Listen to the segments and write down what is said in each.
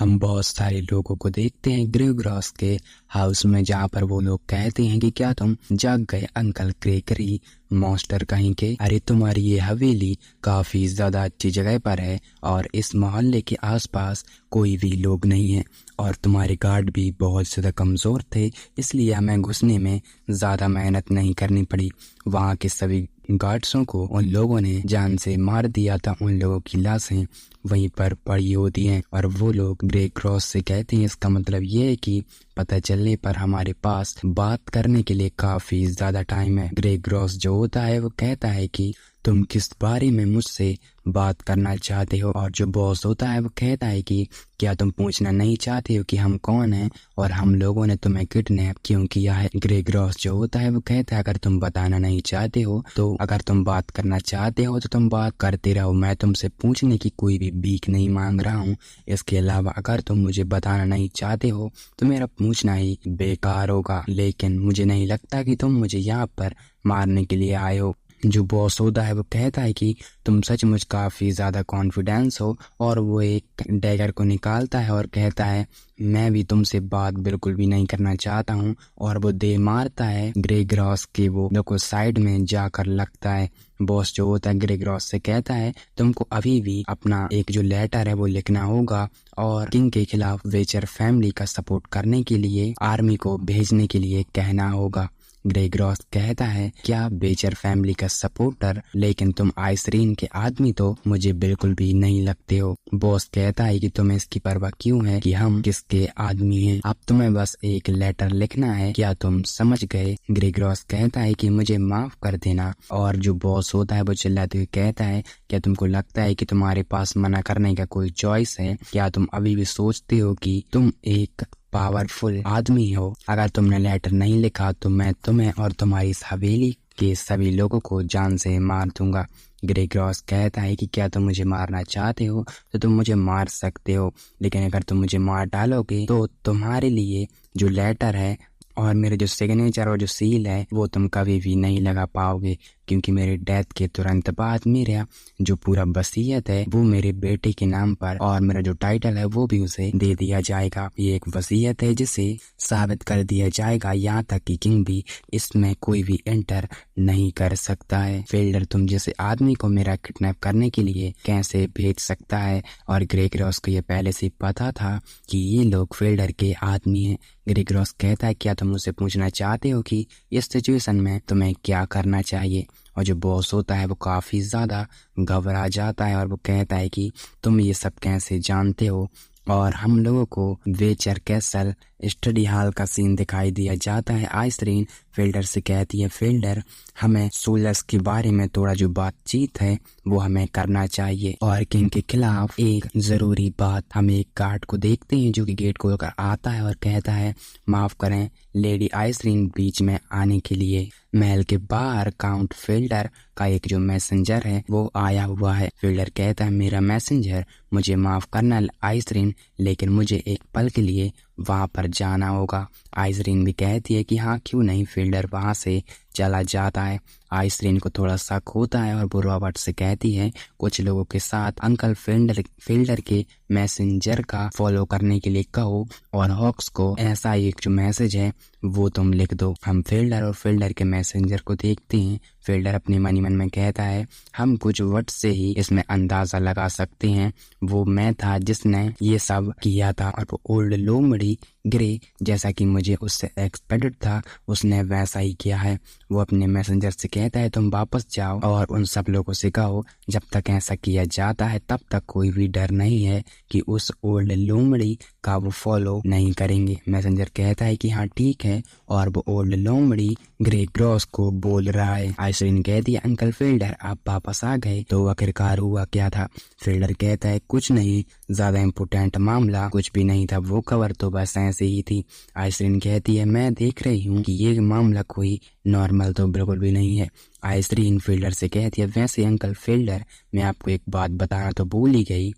हम बहुत सारे लोगों को देखते हैं ग्रे ग्रॉस के हाउस में, जहाँ पर वो लोग कहते हैं कि क्या तुम जाग गए अंकल क्रेकरी मॉन्स्टर कहीं के। अरे तुम्हारी ये हवेली काफी ज्यादा अच्छी जगह पर है और इस मोहल्ले के आसपास कोई भी लोग नहीं है और तुम्हारे गार्ड भी बहुत ज्यादा कमजोर थे, इसलिए हमें घुसने में ज्यादा मेहनत नहीं करनी पड़ी। वहाँ के सभी गार्ड्सों को उन लोगों ने जान से मार दिया था। उन लोगों की लाशें वहीं पर पड़ी होती हैं और वो लोग ग्रे क्रॉस से कहते हैं। इसका मतलब ये है कि पता चलने पर हमारे पास बात करने के लिए काफी ज्यादा टाइम है। ग्रे क्रॉस जो होता है वो कहता है कि तुम किस बारे में मुझसे बात करना चाहते हो, और जो बॉस होता है वो कहता है कि क्या तुम पूछना नहीं चाहते हो कि हम कौन हैं और हम लोगों ने तुम्हें किडनैप क्यों किया है। ग्रे ग्रॉस जो होता है वो कहता है अगर तुम बताना नहीं चाहते हो तो अगर तुम बात करना चाहते हो तो तुम बात करते रहो, मैं तुमसे पूछने की कोई भी भीख नहीं मांग रहा हूँ। इसके अलावा अगर तुम मुझे बताना नहीं चाहते हो तो मेरा पूछना ही बेकार होगा, लेकिन मुझे नहीं लगता कि तुम मुझे यहाँ पर मारने के लिए आए हो। जो बॉस होता है वो कहता है कि तुम सचमुच काफी ज्यादा कॉन्फिडेंस हो, और वो एक डैगर को निकालता है और कहता है मैं भी तुमसे बात बिल्कुल भी नहीं करना चाहता हूँ, और वो दे मारता है ग्रे ग्रॉस के वो लोग साइड में जाकर लगता है। बॉस जो होता है ग्रे ग्रॉस से कहता है तुमको अभी भी अपना एक जो लेटर है वो लिखना होगा और किंग के खिलाफ वेचर फैमिली का सपोर्ट करने के लिए आर्मी को भेजने के लिए कहना होगा। ग्रे ग्रॉस कहता है क्या बेचर फैमिली का सपोर्टर, लेकिन तुम आइसरीन के आदमी तो मुझे बिल्कुल भी नहीं लगते हो। बॉस कहता है कि तुम्हें इसकी परवाह क्यों है कि हम किसके आदमी हैं, अब तुम्हें बस एक लेटर लिखना है, क्या तुम समझ गए। ग्रे ग्रॉस कहता है कि मुझे माफ कर देना, और जो बॉस होता है वो चिल्लाते हुए कहता है क्या तुमको लगता है कि तुम्हारे पास मना करने का कोई चॉइस है, क्या तुम अभी भी सोचते हो कि तुम एक पावरफुल आदमी हो। अगर तुमने लेटर नहीं लिखा तो मैं तुम्हें और तुम्हारी इस हवेली के सभी लोगों को जान से मार दूंगा। ग्रे ग्रॉस कहता है कि क्या तुम मुझे मारना चाहते हो तो तुम मुझे मार सकते हो, लेकिन अगर तुम मुझे मार डालोगे तो तुम्हारे लिए जो लेटर है और मेरे जो सिग्नेचर और जो सील है वो तुम कभी भी नहीं लगा पाओगे, क्योंकि मेरे डेथ के तुरंत बाद मेरा जो पूरा वसीयत है वो मेरे बेटे के नाम पर और मेरा जो टाइटल है वो भी उसे दे दिया जाएगा। ये एक वसीयत है जिसे साबित कर दिया जाएगा, यहाँ तक कि किंग भी इसमें कोई भी एंटर नहीं कर सकता है। फिल्डर तुम जैसे आदमी को मेरा किडनैप करने के लिए कैसे भेज सकता है, और ग्रे ग्रॉस को ये पहले से पता था कि ये लोग फिल्डर के आदमी हैं। ग्रे ग्रॉस कहता है क्या तुम मुझसे पूछना चाहते हो कि इस सिचुएशन में तुम्हें क्या करना चाहिए, और जो बॉस होता है वो काफी ज्यादा घबरा जाता है और वो कहता है कि तुम ये सब कैसे जानते हो, और हम लोगों को वेचर कैसल स्टडी हॉल का सीन दिखाई दिया जाता है। आइसरीन फिल्डर से कहती है फिल्डर हमें सोलर्स के बारे में थोड़ा जो बातचीत है वो हमें करना चाहिए, और किंग के खिलाफ एक जरूरी बात। हम एक गार्ड को देखते हैं जो कि गेट को होकर आता है और कहता है माफ करें लेडी आइसरीन बीच में आने के लिए। महल के बाहर काउंट फिल्डर का एक जो मैसेंजर है वो आया हुआ है। फिल्डर कहता है मेरा मैसेंजर, मुझे माफ करना आइसरीन, लेकिन मुझे एक पल के लिए वहां पर जाना होगा। आइसरीन भी कहती है कि हाँ क्यों नहीं। फिल्डर वहां से चला जाता है। आइसरीन को थोड़ा शक होता है और वो रॉबर्ट से कहती है कुछ लोगों के साथ अंकल फिल्डर के मैसेंजर का फॉलो करने के लिए कहो, और हॉक्स को ऐसा एक जो मैसेज है वो तुम लिख दो। हम फिल्डर और फिल्डर के मैसेंजर को देखते हैं। फिल्डर अपने मनी मन में कहता है हम कुछ वर्ड से ही इसमें अंदाजा लगा सकते हैं, वो मैं था जिसने ये सब किया था, और वो ओल्ड लोमड़ी ग्रे जैसा कि मुझे उससे एक्सपेक्टेड था उसने वैसा ही किया है। वो अपने मैसेंजर से कहता है तुम वापस जाओ और उन सब लोगों से कहो जब तक ऐसा किया जाता है तब तक कोई भी डर नहीं है कि उस ओल्ड लोमड़ी का वो फॉलो नहीं करेंगे। मैसेंजर कहता है कि हाँ ठीक है, और वो ओल्ड लोमड़ी ग्रे ग्रॉस को बोल रहा है। आइसरीन कहती है अंकल फिल्डर आप वापस आ गए, तो आखिरकार हुआ क्या था। फिल्डर कहता है कुछ नहीं, ज्यादा इम्पोर्टेंट मामला कुछ भी नहीं था, वो खबर तो बस ऐसे ही थी। आइसरीन कहती है मैं देख रही हूँ कि ये मामला कोई नॉर्मल तो बिल्कुल भी नहीं है। आइसरीन फिल्डर से कहती है वैसे अंकल फिल्डर मैं आपको एक बात बताना तो भूल ही गई।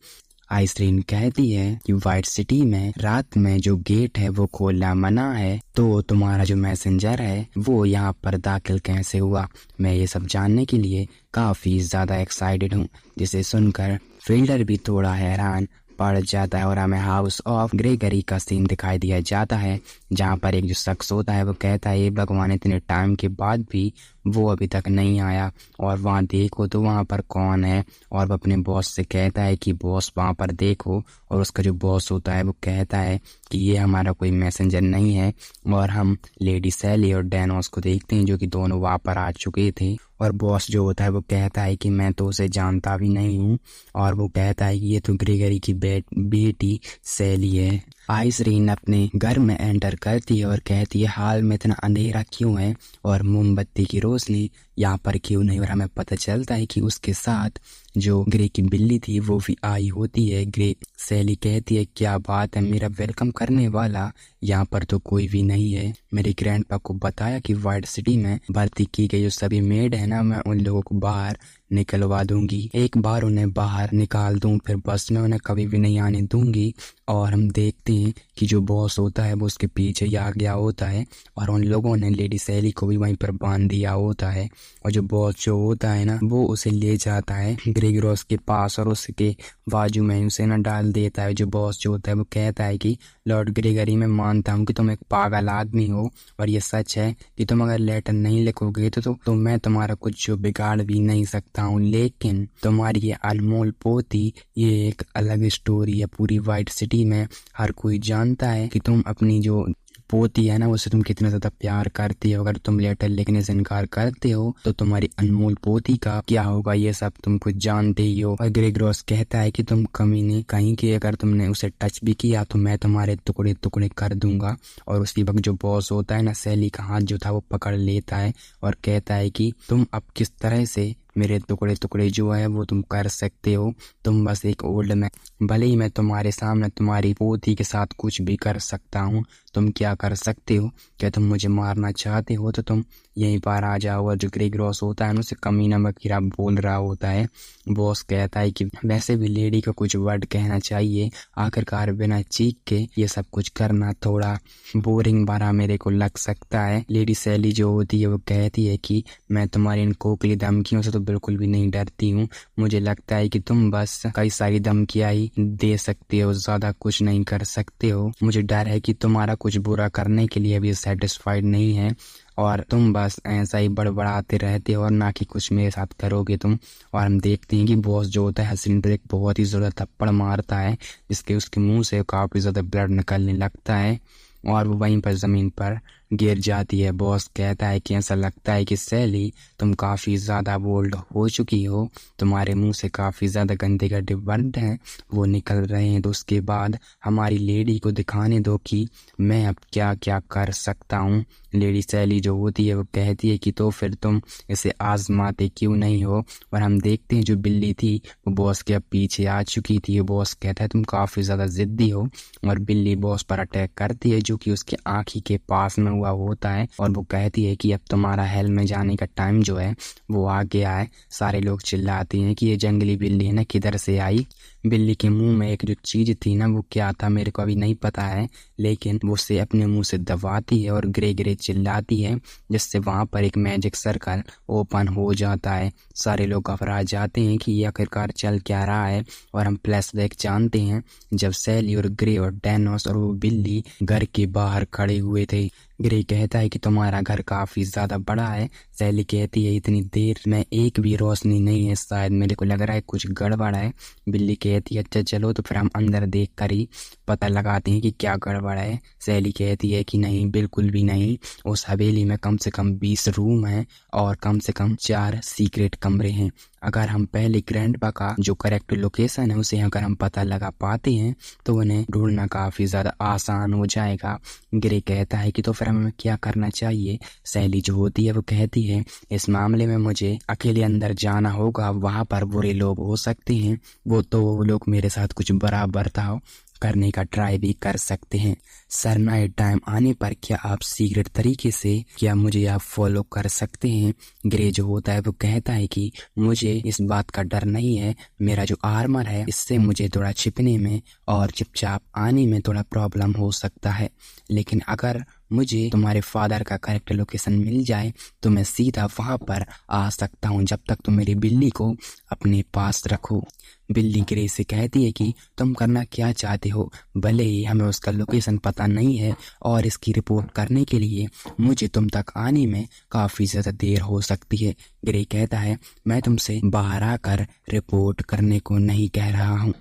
आइसरीन कहती है कि व्हाइट सिटी में रात में जो गेट है वो खोलना मना है, तो तुम्हारा जो मैसेंजर है वो यहाँ पर दाखिल कैसे हुआ। मैं ये सब जानने के लिए काफी ज्यादा एक्साइटेड हूँ। जिसे सुनकर फिल्डर भी थोड़ा हैरान पड़ जाता है और हमें हाउस ऑफ ग्रेगरी का सीन दिखाई दिया जाता है, जहाँ पर एक जो शख्स होता है वो कहता है, ये भगवान इतने टाइम के बाद भी वो अभी तक नहीं आया। और वहाँ देखो तो वहाँ पर कौन है, और वो अपने बॉस से कहता है कि बॉस वहाँ पर देखो, और उसका जो बॉस होता है वो कहता है कि ये हमारा कोई मैसेंजर नहीं है। और हम लेडी सैली और डेनोस को देखते हैं, जो कि दोनों वहाँ पर आ चुके थे। और बॉस जो होता है वो कहता है कि मैं तो उसे जानता भी नहीं हूँ, और वो कहता है कि ये तो ग्रेगरी की बेटी सैली है। आइसरीन अपने घर में एंटर करती है और कहती है, हाल में इतना अंधेरा क्यों है और मोमबत्ती की रोशनी यहाँ पर क्यों नहीं। और हमें पता चलता है कि उसके साथ जो ग्रे की बिल्ली थी वो भी आई होती है। ग्रे सैली कहती है, क्या बात है, मेरा वेलकम करने वाला यहाँ पर तो कोई भी नहीं है। मेरे ग्रैंडपा को बताया कि वाइट सिटी में भर्ती की गई जो सभी मेड है ना, मैं उन लोगों को बाहर निकलवा दूंगी। एक बार उन्हें बाहर निकाल दूं फिर बस में उन्हें कभी भी नहीं आने दूंगी। और हम देखते हैं कि जो बॉस होता है वो उसके पीछे ही आ गया होता है, और उन लोगों ने लेडी सैली को भी वहीं पर बांध दिया होता है। और जो बॉस जो होता है ना, वो उसे ले जाता है ग्रेगरोस के पास और उसके बाजू में उसे ना डाल देता है। जो बॉस जो होता है वो कहता है कि लॉर्ड ग्रेगरी, मैं मानता हूँ कि तुम एक पागल आदमी हो, और ये सच है कि तुम अगर लेटर नहीं लिखोगे तो मैं तुम्हारा कुछ जो बिगाड़ भी नहीं सकता हूँ, लेकिन तुम्हारी ये अनमोल पोती ये एक अलग स्टोरी है। पूरी वाइट सिटी में हर कोई जानता है कि तुम अपनी जो पोती है ना उससे तुम कितना ज्यादा प्यार करती हो। अगर तुम लेटर लिखने से इनकार करते हो तो तुम्हारी अनमोल पोती का क्या होगा, ये सब तुम कुछ जानते ही हो। और ग्रेगरोस कहता है कि तुम कमीने कहीं की अगर तुमने उसे टच भी किया तो मैं तुम्हारे टुकड़े टुकड़े कर दूंगा। और उसी वक्त जो बॉस होता है ना, सैली का हाथ जो था वो पकड़ लेता है और कहता है कि तुम अब किस तरह से मेरे टुकड़े टुकड़े जो है वो तुम कर सकते हो। तुम बस एक ओल्ड मैन, भले ही मैं तुम्हारे सामने तुम्हारी पोती के साथ कुछ भी कर सकता हूँ, तुम क्या कर सकते हो? क्या तुम मुझे मारना चाहते हो तो तुम यहीं पर आ जाओ। और जो ग्रेगरोस होता है उसे कमीना वगैरह बोल रहा होता है। बॉस कहता है कि वैसे भी लेडी को कुछ वर्ड कहना चाहिए, आखिरकार बिना चीख के ये सब कुछ करना थोड़ा बोरिंग भरा मेरे को लग सकता है। लेडी सैली जो होती है वो कहती है कि मैं तुम्हारी इन खोखली धमकियों से तो बिल्कुल भी नहीं डरती हूँ। मुझे लगता है कि तुम बस कई सारी धमकियां ही दे सकते हो, ज्यादा कुछ नहीं कर सकते हो। मुझे डर है कि तुम्हारा कुछ बुरा करने के लिए भी सेटिस्फाइड नहीं है, और तुम बस ऐसा ही बड़बड़ाते रहते हो और ना कि कुछ मेरे साथ करोगे तुम। और हम देखते हैं कि बॉस जो होता है हसीन पर एक बहुत ही ज़्यादा थप्पड़ मारता है, जिसके उसके मुंह से काफ़ी ज़्यादा ब्लड निकलने लगता है और वो वहीं पर ज़मीन पर गिर जाती है। बॉस कहता है कि ऐसा लगता है कि सैली तुम काफ़ी ज़्यादा बोल्ड हो चुकी हो, तुम्हारे मुंह से काफ़ी ज़्यादा गंदे गंदे वर्ड हैं वो निकल रहे हैं, तो उसके बाद हमारी लेडी को दिखाने दो कि मैं अब क्या क्या कर सकता हूँ। लेडी सैली जो होती है वो कहती है कि तो फिर तुम इसे आजमाते क्यों नहीं हो। और हम देखते हैं जो बिल्ली थी वो बॉस के अब पीछे आ चुकी थी। बॉस कहता है तुम काफ़ी ज़्यादा ज़िद्दी हो, और बिल्ली बॉस पर अटैक करती है जो कि उसके आँखी के पास में हुआ होता है। और वो कहती है कि अब तुम्हारा हेल में जाने का टाइम जो है वो आ गया है। सारे लोग चिल्लाते हैं कि ये जंगली बिल्ली है ना किधर से आई। बिल्ली के मुंह में एक जो चीज थी ना वो क्या था मेरे को अभी नहीं पता है, लेकिन वो उसे अपने मुंह से दबाती है और ग्रे ग्रे चिल्लाती है, जिससे वहां पर एक मैजिक सर्कल ओपन हो जाता है। सारे लोग घबरा जाते हैं कि ये आखिरकार चल क्या रहा है। और हम फ्लैशबैक जानते हैं जब सैली और ग्रे और डेनोस और वो बिल्ली घर के बाहर खड़े हुए थे। ग्रे कहता है कि तुम्हारा घर काफी ज्यादा बड़ा है। सैली कहती है इतनी देर में एक भी रोशनी नहीं है, शायद मेरे को लग रहा है कुछ गड़बड़ है। बिल्ली कहती है अच्छा चलो तो फिर हम अंदर देख कर ही पता लगाते हैं कि क्या गड़बड़ है। सैली कहती है कि नहीं बिल्कुल भी नहीं, उस हवेली में कम से कम 20 रूम हैं और कम से कम 4 सीक्रेट कमरे हैं। अगर हम पहले ग्रैंडपा का जो करेक्ट लोकेशन है उसे अगर हम पता लगा पाते हैं तो उन्हें ढूंढना काफी ज्यादा आसान हो जाएगा। ग्रे कहता है कि तो फिर हमें क्या करना चाहिए। सैली जो होती है वो कहती है इस मामले में मुझे अकेले अंदर जाना होगा, वहां पर बुरे लोग हो सकते हैं, वो लोग मेरे साथ कुछ बुरा बर्ताव करने का ट्राई भी कर सकते हैं। सर नाइट टाइम आने पर क्या आप सीक्रेट तरीके से क्या मुझे आप फॉलो कर सकते हैं। ग्रे जो होता है वो कहता है कि मुझे इस बात का डर नहीं है, मेरा जो आर्मर है इससे मुझे थोड़ा छिपने में और चुपचाप आने में थोड़ा प्रॉब्लम हो सकता है, लेकिन अगर मुझे तुम्हारे फादर का करेक्ट लोकेशन मिल जाए तो मैं सीधा वहां पर आ सकता हूँ। जब तक तुम मेरी बिल्ली को अपने पास रखो। बिल्ली ग्रे से कहती है कि तुम करना क्या चाहते हो, भले ही हमें उसका लोकेशन पता नहीं है और इसकी रिपोर्ट करने के लिए मुझे तुम तक आने में काफ़ी ज़्यादा देर हो सकती है। ग्रे कहता है मैं तुमसे बाहर आकर रिपोर्ट करने को नहीं कह रहा हूँ,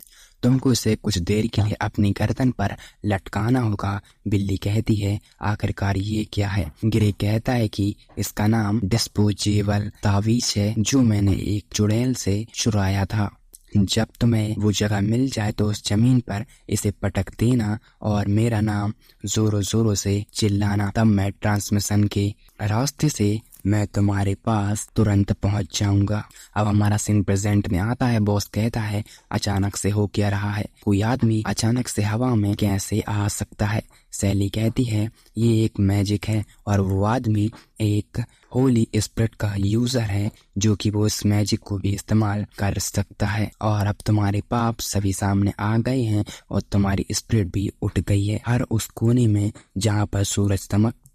तुमको इसे कुछ देर के लिए अपनी गर्दन पर लटकाना होगा। बिल्ली कहती है आखिरकार ये क्या है। ग्रे कहता है कि इसका नाम डिस्पोजेबल तावीज है जो मैंने एक चुड़ैल से चुराया था। जब तुम्हें वो जगह मिल जाए तो उस जमीन पर इसे पटक देना और मेरा नाम जोरों जोरों से चिल्लाना, तब मैं ट्रांसमिशन के रास्ते से मैं तुम्हारे पास तुरंत पहुंच जाऊंगा। अब हमारा सीन प्रेजेंट में आता है। बॉस कहता है अचानक से हो क्या रहा है, कोई आदमी अचानक से हवा में कैसे आ सकता है। सैली कहती है ये एक मैजिक है और वो आदमी एक होली स्पिरिट का यूजर है जो कि वो इस मैजिक को भी इस्तेमाल कर सकता है। और अब तुम्हारे पाप सभी सामने आ गए हैं और तुम्हारी स्पिरिट भी उठ गई है हर उस कोने में जहाँ पर सूरज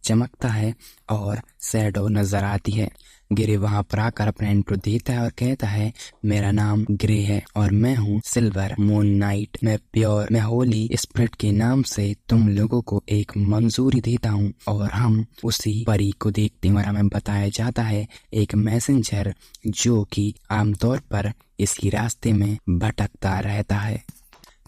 चमकता है और शैडो नजर आती है। ग्रे वहां पर आकर अपना इंट्रो देता है और कहता है मेरा नाम ग्रे है और मैं हूँ सिल्वर मून नाइट। मैं होली स्पिरिट के नाम से तुम लोगों को एक मंजूरी देता हूँ और हम उसी परी को देखते हैं। और हमें बताया जाता है एक मैसेंजर जो कि आमतौर पर इसी रास्ते में भटकता रहता है।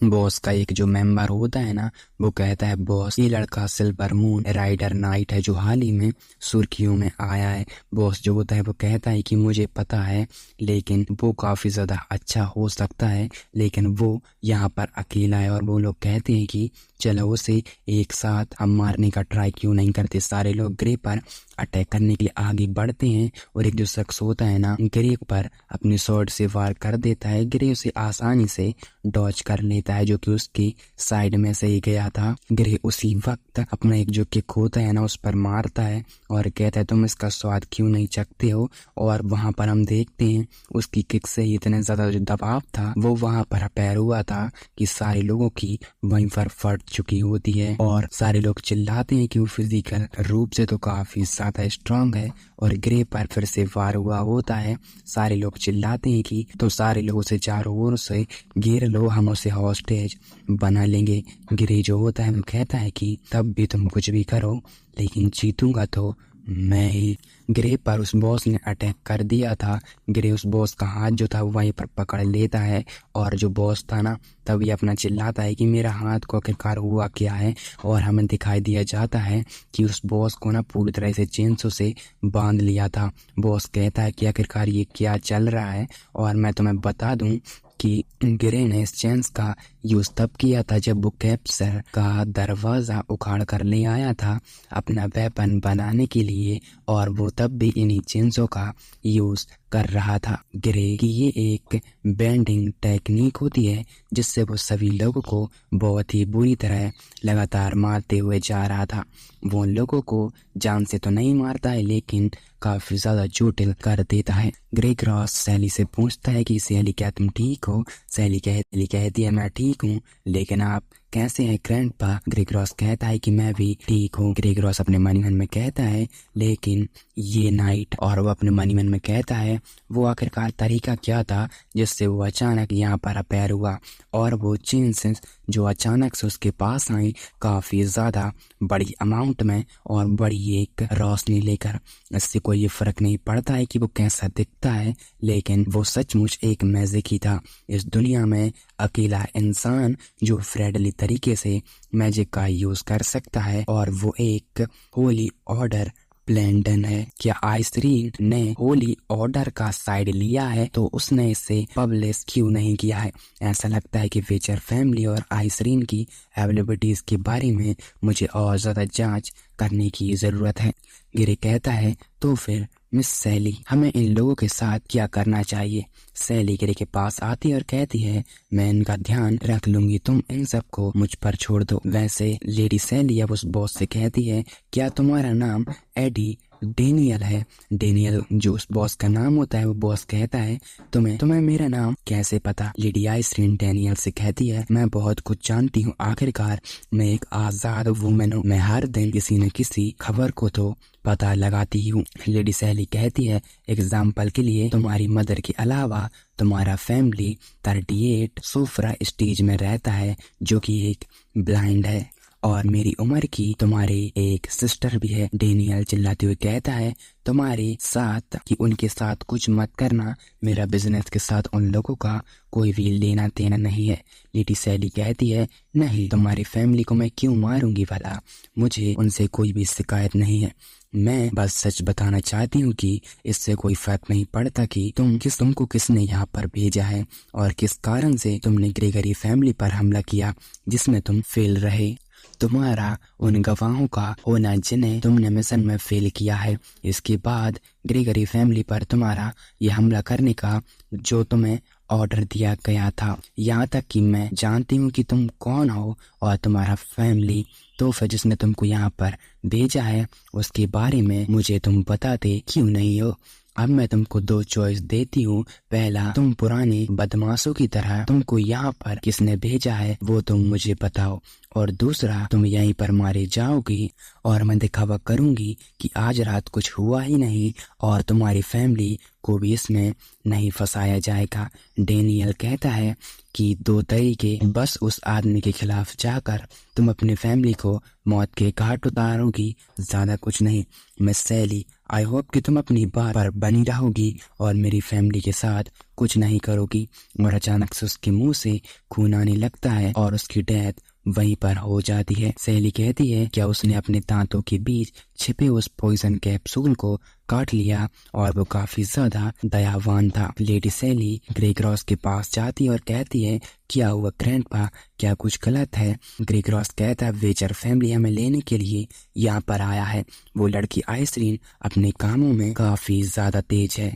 बॉस का एक जो मेंबर होता है ना, वो कहता है बॉस ये लड़का सिल्वर मून राइडर नाइट है जो हाल ही में सुर्खियों में आया है। बॉस जो होता है वो कहता है कि मुझे पता है लेकिन वो काफी ज्यादा अच्छा हो सकता है, लेकिन वो यहाँ पर अकेला है। और वो लोग कहते हैं कि चलो उसे एक साथ हम मारने का ट्राई क्यों नहीं करते। सारे लोग ग्रे पर अटैक करने के लिए आगे बढ़ते हैं और एक जो शख्स होता है ना, ग्रे पर अपनी स्वॉर्ड से वार कर देता है। ग्रे उसे आसानी से डॉज कर लेता है जो कि उसकी साइड में से ही गया था। ग्रे उसी वक्त अपना एक जो किक होता है ना उस पर मारता है और कहता है तुम इसका स्वाद क्यों नहीं चखते हो। और वहां पर हम देखते हैं उसकी किक से इतना ज्यादा जो दबाव था वो वहां पर पैर हुआ था कि सारे लोगों की वहीं पर फट चुकी होती है और सारे लोग चिल्लाते हैं कि वो फिजिकल रूप से तो काफी ज्यादा स्ट्रांग है। और ग्रे पर फिर से वार हुआ होता है। सारे लोग चिल्लाते हैं कि तो सारे लोग उसे चारों ओर से घेर लो, हम उसे हॉस्टेज बना लेंगे। ग्रे जो होता है वो कहता है कि तब भी तुम कुछ भी करो लेकिन जीतूंगा तो मैं ही। ग्रे पर उस बॉस ने अटैक कर दिया था। ग्रे उस बॉस का हाथ जो था वहीं पर पकड़ लेता है और जो बॉस था ना तभी अपना चिल्लाता है कि मेरा हाथ को आखिरकार हुआ क्या है। और हमें दिखाई दिया जाता है कि उस बॉस को ना पूरी तरह से चेंसों से बांध लिया था। बॉस कहता है कि आखिरकार ये क्या चल रहा है। और मैं तुम्हें बता दूं कि ग्रे ने इस चेंस का यूज तब किया था जब वो कैप्चर का दरवाजा उखाड़ कर ले आया था अपना वेपन बनाने के लिए, और वो तब भी इन्हीं चेंसों का यूज कर रहा था। ग्रे की ये एक बेंडिंग टेक्निक होती है जिससे वो सभी लोगों को बहुत ही बुरी तरह लगातार मारते हुए जा रहा था। वो लोगों को जान से तो नहीं मारता है लेकिन काफी ज्यादा चोटिल कर देता है। ग्रे क्रॉस सैली से पूछता है कि सैली क्या तुम ठीक हो। सैली कहती है मैं ठीक हूँ, लेकिन आप कैसे हैं ग्रैंडपा। ग्रे क्रॉस कहता है कि मैं भी ठीक हूँ। ग्रे क्रॉस अपने मनी मन में कहता है लेकिन ये नाइट, और वो अपने मनी मन में कहता है वो आखिरकार तरीका क्या था जिससे वो अचानक यहाँ पर अपीयर हुआ। और वो चेंस जो अचानक से उसके पास आई काफी ज्यादा बड़ी अमाउंट में और बड़ी एक रोशनी लेकर। इससे कोई ये फर्क नहीं पड़ता है कि वो कैसा दिखता है, लेकिन वो सचमुच एक मैजिक ही था। इस दुनिया में अकेला इंसान जो फ्रेंडली तरीके से मैजिक का यूज कर सकता है और वो एक होली ऑर्डर ब्लेंडन है। क्या आइसरीन ने होली ऑर्डर का साइड लिया है तो उसने इसे पब्लिश क्यों नहीं किया है। ऐसा लगता है कि वेचर फैमिली और आइसरीन की एबिलिटीज के बारे में मुझे और ज्यादा जांच करने की जरूरत है। गिरे कहता है तो फिर मिस सैली हमें इन लोगों के साथ क्या करना चाहिए। सैली गिरे के पास आती है और कहती है मैं इनका ध्यान रख लूंगी, तुम इन सबको मुझ पर छोड़ दो। वैसे लेडी सैली अब उस बॉस से कहती है क्या तुम्हारा नाम एडी डेनियल है। डेनियल जो उस बॉस का नाम होता है, वो बॉस कहता है तुम्हें मेरा नाम कैसे पता। लेडी आइसरीन डेनियल से कहती है मैं बहुत कुछ जानती हूँ, आखिरकार मैं एक आजाद वुमेन हूँ, मैं हर दिन किसी न किसी खबर को तो पता लगाती हूँ। लेडी सैली कहती है एग्जाम्पल के लिए तुम्हारी मदर के अलावा तुम्हारा फैमिली 38 सोफरा स्टेज में रहता है जो कि एक ब्लाइंड है, और मेरी उम्र की तुम्हारी एक सिस्टर भी है। डेनियल चिल्लाते हुए कहता है तुम्हारे साथ कि उनके साथ कुछ मत करना, मेरा बिजनेस के साथ उन लोगों का कोई भी लेना देना नहीं है। लेडी सैली कहती है नहीं, तुम्हारी फैमिली को मैं क्यों मारूंगी भला, मुझे उनसे कोई भी शिकायत नहीं है, मैं बस सच बताना चाहती हूँ कि इससे कोई फर्क नहीं पड़ता कि तुमको किसने यहाँ पर भेजा है और किस कारण से तुमने ग्रेगरी फैमिली पर हमला किया जिसमें तुम फेल रहे। तुम्हारा उन गवाहों का होना जिन्हें तुमने मिशन में फेल किया है, इसके बाद ग्रेगरी फैमिली पर तुम्हारा ये हमला करने का जो तुम्हें ऑर्डर दिया गया था, यहाँ तक कि मैं जानती हूँ कि तुम कौन हो और तुम्हारा फैमिली तो फिर जिसने तुमको यहाँ पर भेजा है उसके बारे में मुझे तुम बताते क्यों नहीं हो। अब मैं तुमको 2 चॉइस देती हूँ, पहला तुम पुराने बदमाशों की तरह तुमको यहाँ पर किसने भेजा है वो तुम मुझे बताओ, और दूसरा तुम यहीं पर मारे जाओगी और मैं दिखावा करूंगी कि आज रात कुछ हुआ ही नहीं और तुम्हारी फैमिली को भी इसमें नहीं फंसाया जाएगा। डेनियल कहता है कि 2 तरीके, बस उस आदमी के खिलाफ जाकर तुम अपनी फैमिली को मौत के घाट उतारोगी, ज्यादा कुछ नहीं। मिस सैली, आई होप कि तुम अपनी बात पर बनी रहोगी और मेरी फैमिली के साथ कुछ नहीं करोगी। और अचानक से उसके मुंह से खून आने लगता है और उसकी डेथ वहीं पर हो जाती है। सैली कहती है क्या उसने अपने दांतों के बीच छिपे उस पॉइजन कैप्सूल को काट लिया और वो काफी ज्यादा दयावान था। लेडी सैली ग्रेगरॉस के पास जाती है और कहती है क्या हुआ ग्रैंडपा, क्या कुछ गलत है। ग्रेगरॉस कहता है वेचर फैमिली हमें लेने के लिए यहाँ पर आया है। वो लड़की आइसरीन अपने कामों में काफी ज्यादा तेज है,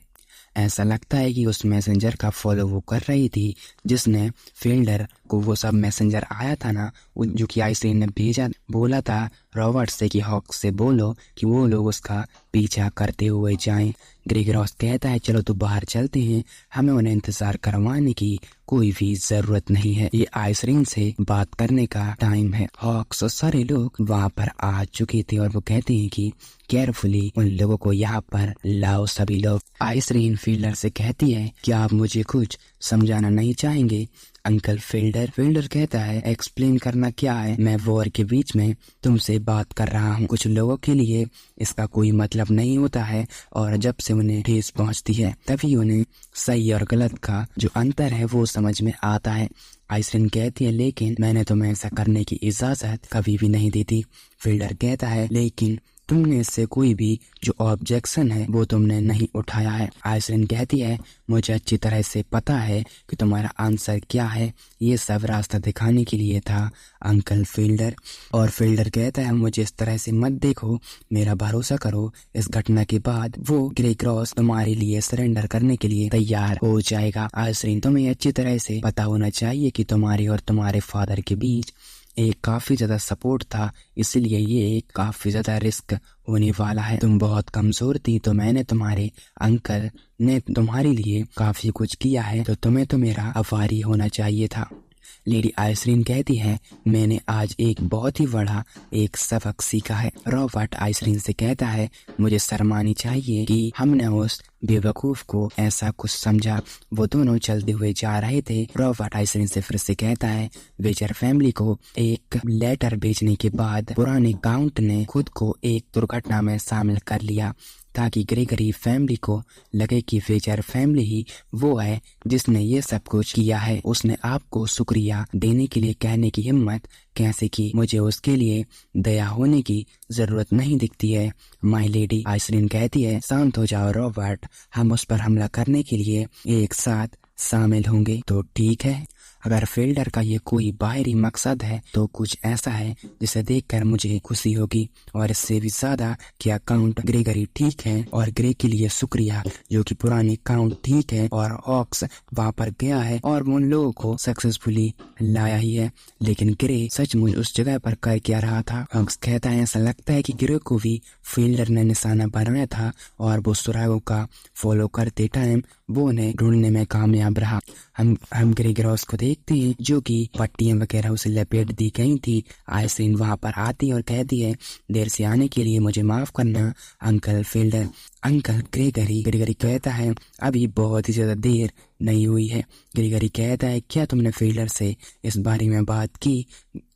ऐसा लगता है कि उस मैसेंजर का फॉलो वो कर रही थी जिसने फील्डर को वो सब मैसेंजर आया था ना, जो कि आइसरीन ने भेजा, बोला था रॉबर्ट से कि हॉक से बोलो कि वो लोग उसका पीछा करते हुए जाएं। ग्रेगरॉस कहता है चलो तो बाहर चलते हैं, हमें उन्हें इंतजार करवाने की कोई भी जरूरत नहीं है, ये आइसरीन से बात करने का टाइम है। हॉक्स और सारे लोग वहाँ पर आ चुके थे और वो कहते हैं कि केयरफुली उन लोगों को यहाँ पर लाओ सभी लोग। आइसरीन फील्डर से कहती है क्या आप मुझे कुछ समझाना नहीं चाहेंगे अंकल फील्डर। फील्डर कहता है एक्सप्लेन करना क्या है, मैं वॉर के बीच में तुमसे बात कर रहा हूँ। कुछ लोगों के लिए इसका कोई मतलब नहीं होता है और जब से उन्हें ठेस पहुँचती है तभी उन्हें सही और गलत का जो अंतर है वो समझ में आता है। आइसरीन कहती है लेकिन मैंने तुम्हें ऐसा करने की इजाजत कभी भी नहीं दी थी। फील्डर कहता है लेकिन तुमने इससे कोई भी जो ऑब्जेक्शन है वो तुमने नहीं उठाया है। आइसरीन कहती है मुझे अच्छी तरह से पता है कि तुम्हारा आंसर क्या है, ये सब रास्ता दिखाने के लिए था अंकल फील्डर। और फील्डर कहता है मुझे इस तरह से मत देखो, मेरा भरोसा करो, इस घटना के बाद वो ग्रेगरॉस तुम्हारे लिए सरेंडर करने के लिए तैयार हो जाएगा। आइसरीन तुम्हें अच्छी तरह से पता होना चाहिए कि तुम्हारे और तुम्हारे फादर के बीच एक काफी ज्यादा सपोर्ट था, इसलिए ये एक काफी ज्यादा रिस्क होने वाला है। तुम बहुत कमजोर थी तो मैंने तुम्हारे अंकल ने तुम्हारे लिए काफी कुछ किया है तो तुम्हें तो मेरा आभारी होना चाहिए था। लेडी आइसरीन कहती है मैंने आज एक बहुत ही बड़ा एक सबक सीखा है। रॉबर्ट आइसरीन से कहता है मुझे शर्मानी चाहिए कि हमने उस बेवकूफ को ऐसा कुछ समझा। वो दोनों चलते हुए जा रहे थे। रॉबर्ट आइसरीन से फिर से कहता है वेचर फैमिली को एक लेटर भेजने के बाद पुराने काउंट ने खुद को एक दुर्घटना में शामिल कर लिया ताकि ग्रेगरी फैमिली को लगे कि वेचर फैमिली ही वो है जिसने ये सब कुछ किया है। उसने आपको शुक्रिया देने के लिए कहने की हिम्मत कैसे की, मुझे उसके लिए दया होने की जरूरत नहीं दिखती है। माय लेडी आइसरीन कहती है शांत हो जाओ रॉबर्ट, हम उस पर हमला करने के लिए एक साथ शामिल होंगे तो ठीक है। अगर फील्डर का ये कोई बाहरी मकसद है तो कुछ ऐसा है जिसे देखकर मुझे खुशी होगी, और इससे भी ज्यादा कि अकाउंट ग्रेगरी ठीक है और ग्रे के लिए शुक्रिया जो कि पुरानी अकाउंट ठीक है और ऑक्स वहां पर गया है और उन लोगों को सक्सेसफुली लाया ही है। लेकिन ग्रे सचमुच उस जगह पर कर क्या रहा था? ऑक्स कहता है ऐसा लगता है कि ग्रे को भी फील्डर ने निशाना बनाया था और वो सुरागों का फॉलो करते टाइम वो उन्हें ढूंढने में कामयाब रहा। हम ग्रे ग्रॉस को देखते हैं जो कि पट्टियां वगैरह उसे लपेट दी गई थी। आइसरीन वहां पर आती और कहती है देर से आने के लिए मुझे माफ करना अंकल फील्डर। अंकल ग्रेगरी कहता है अभी बहुत ही ज्यादा देर नहीं हुई है। ग्रेगरी कहता है क्या तुमने फील्डर से इस बारे में बात की?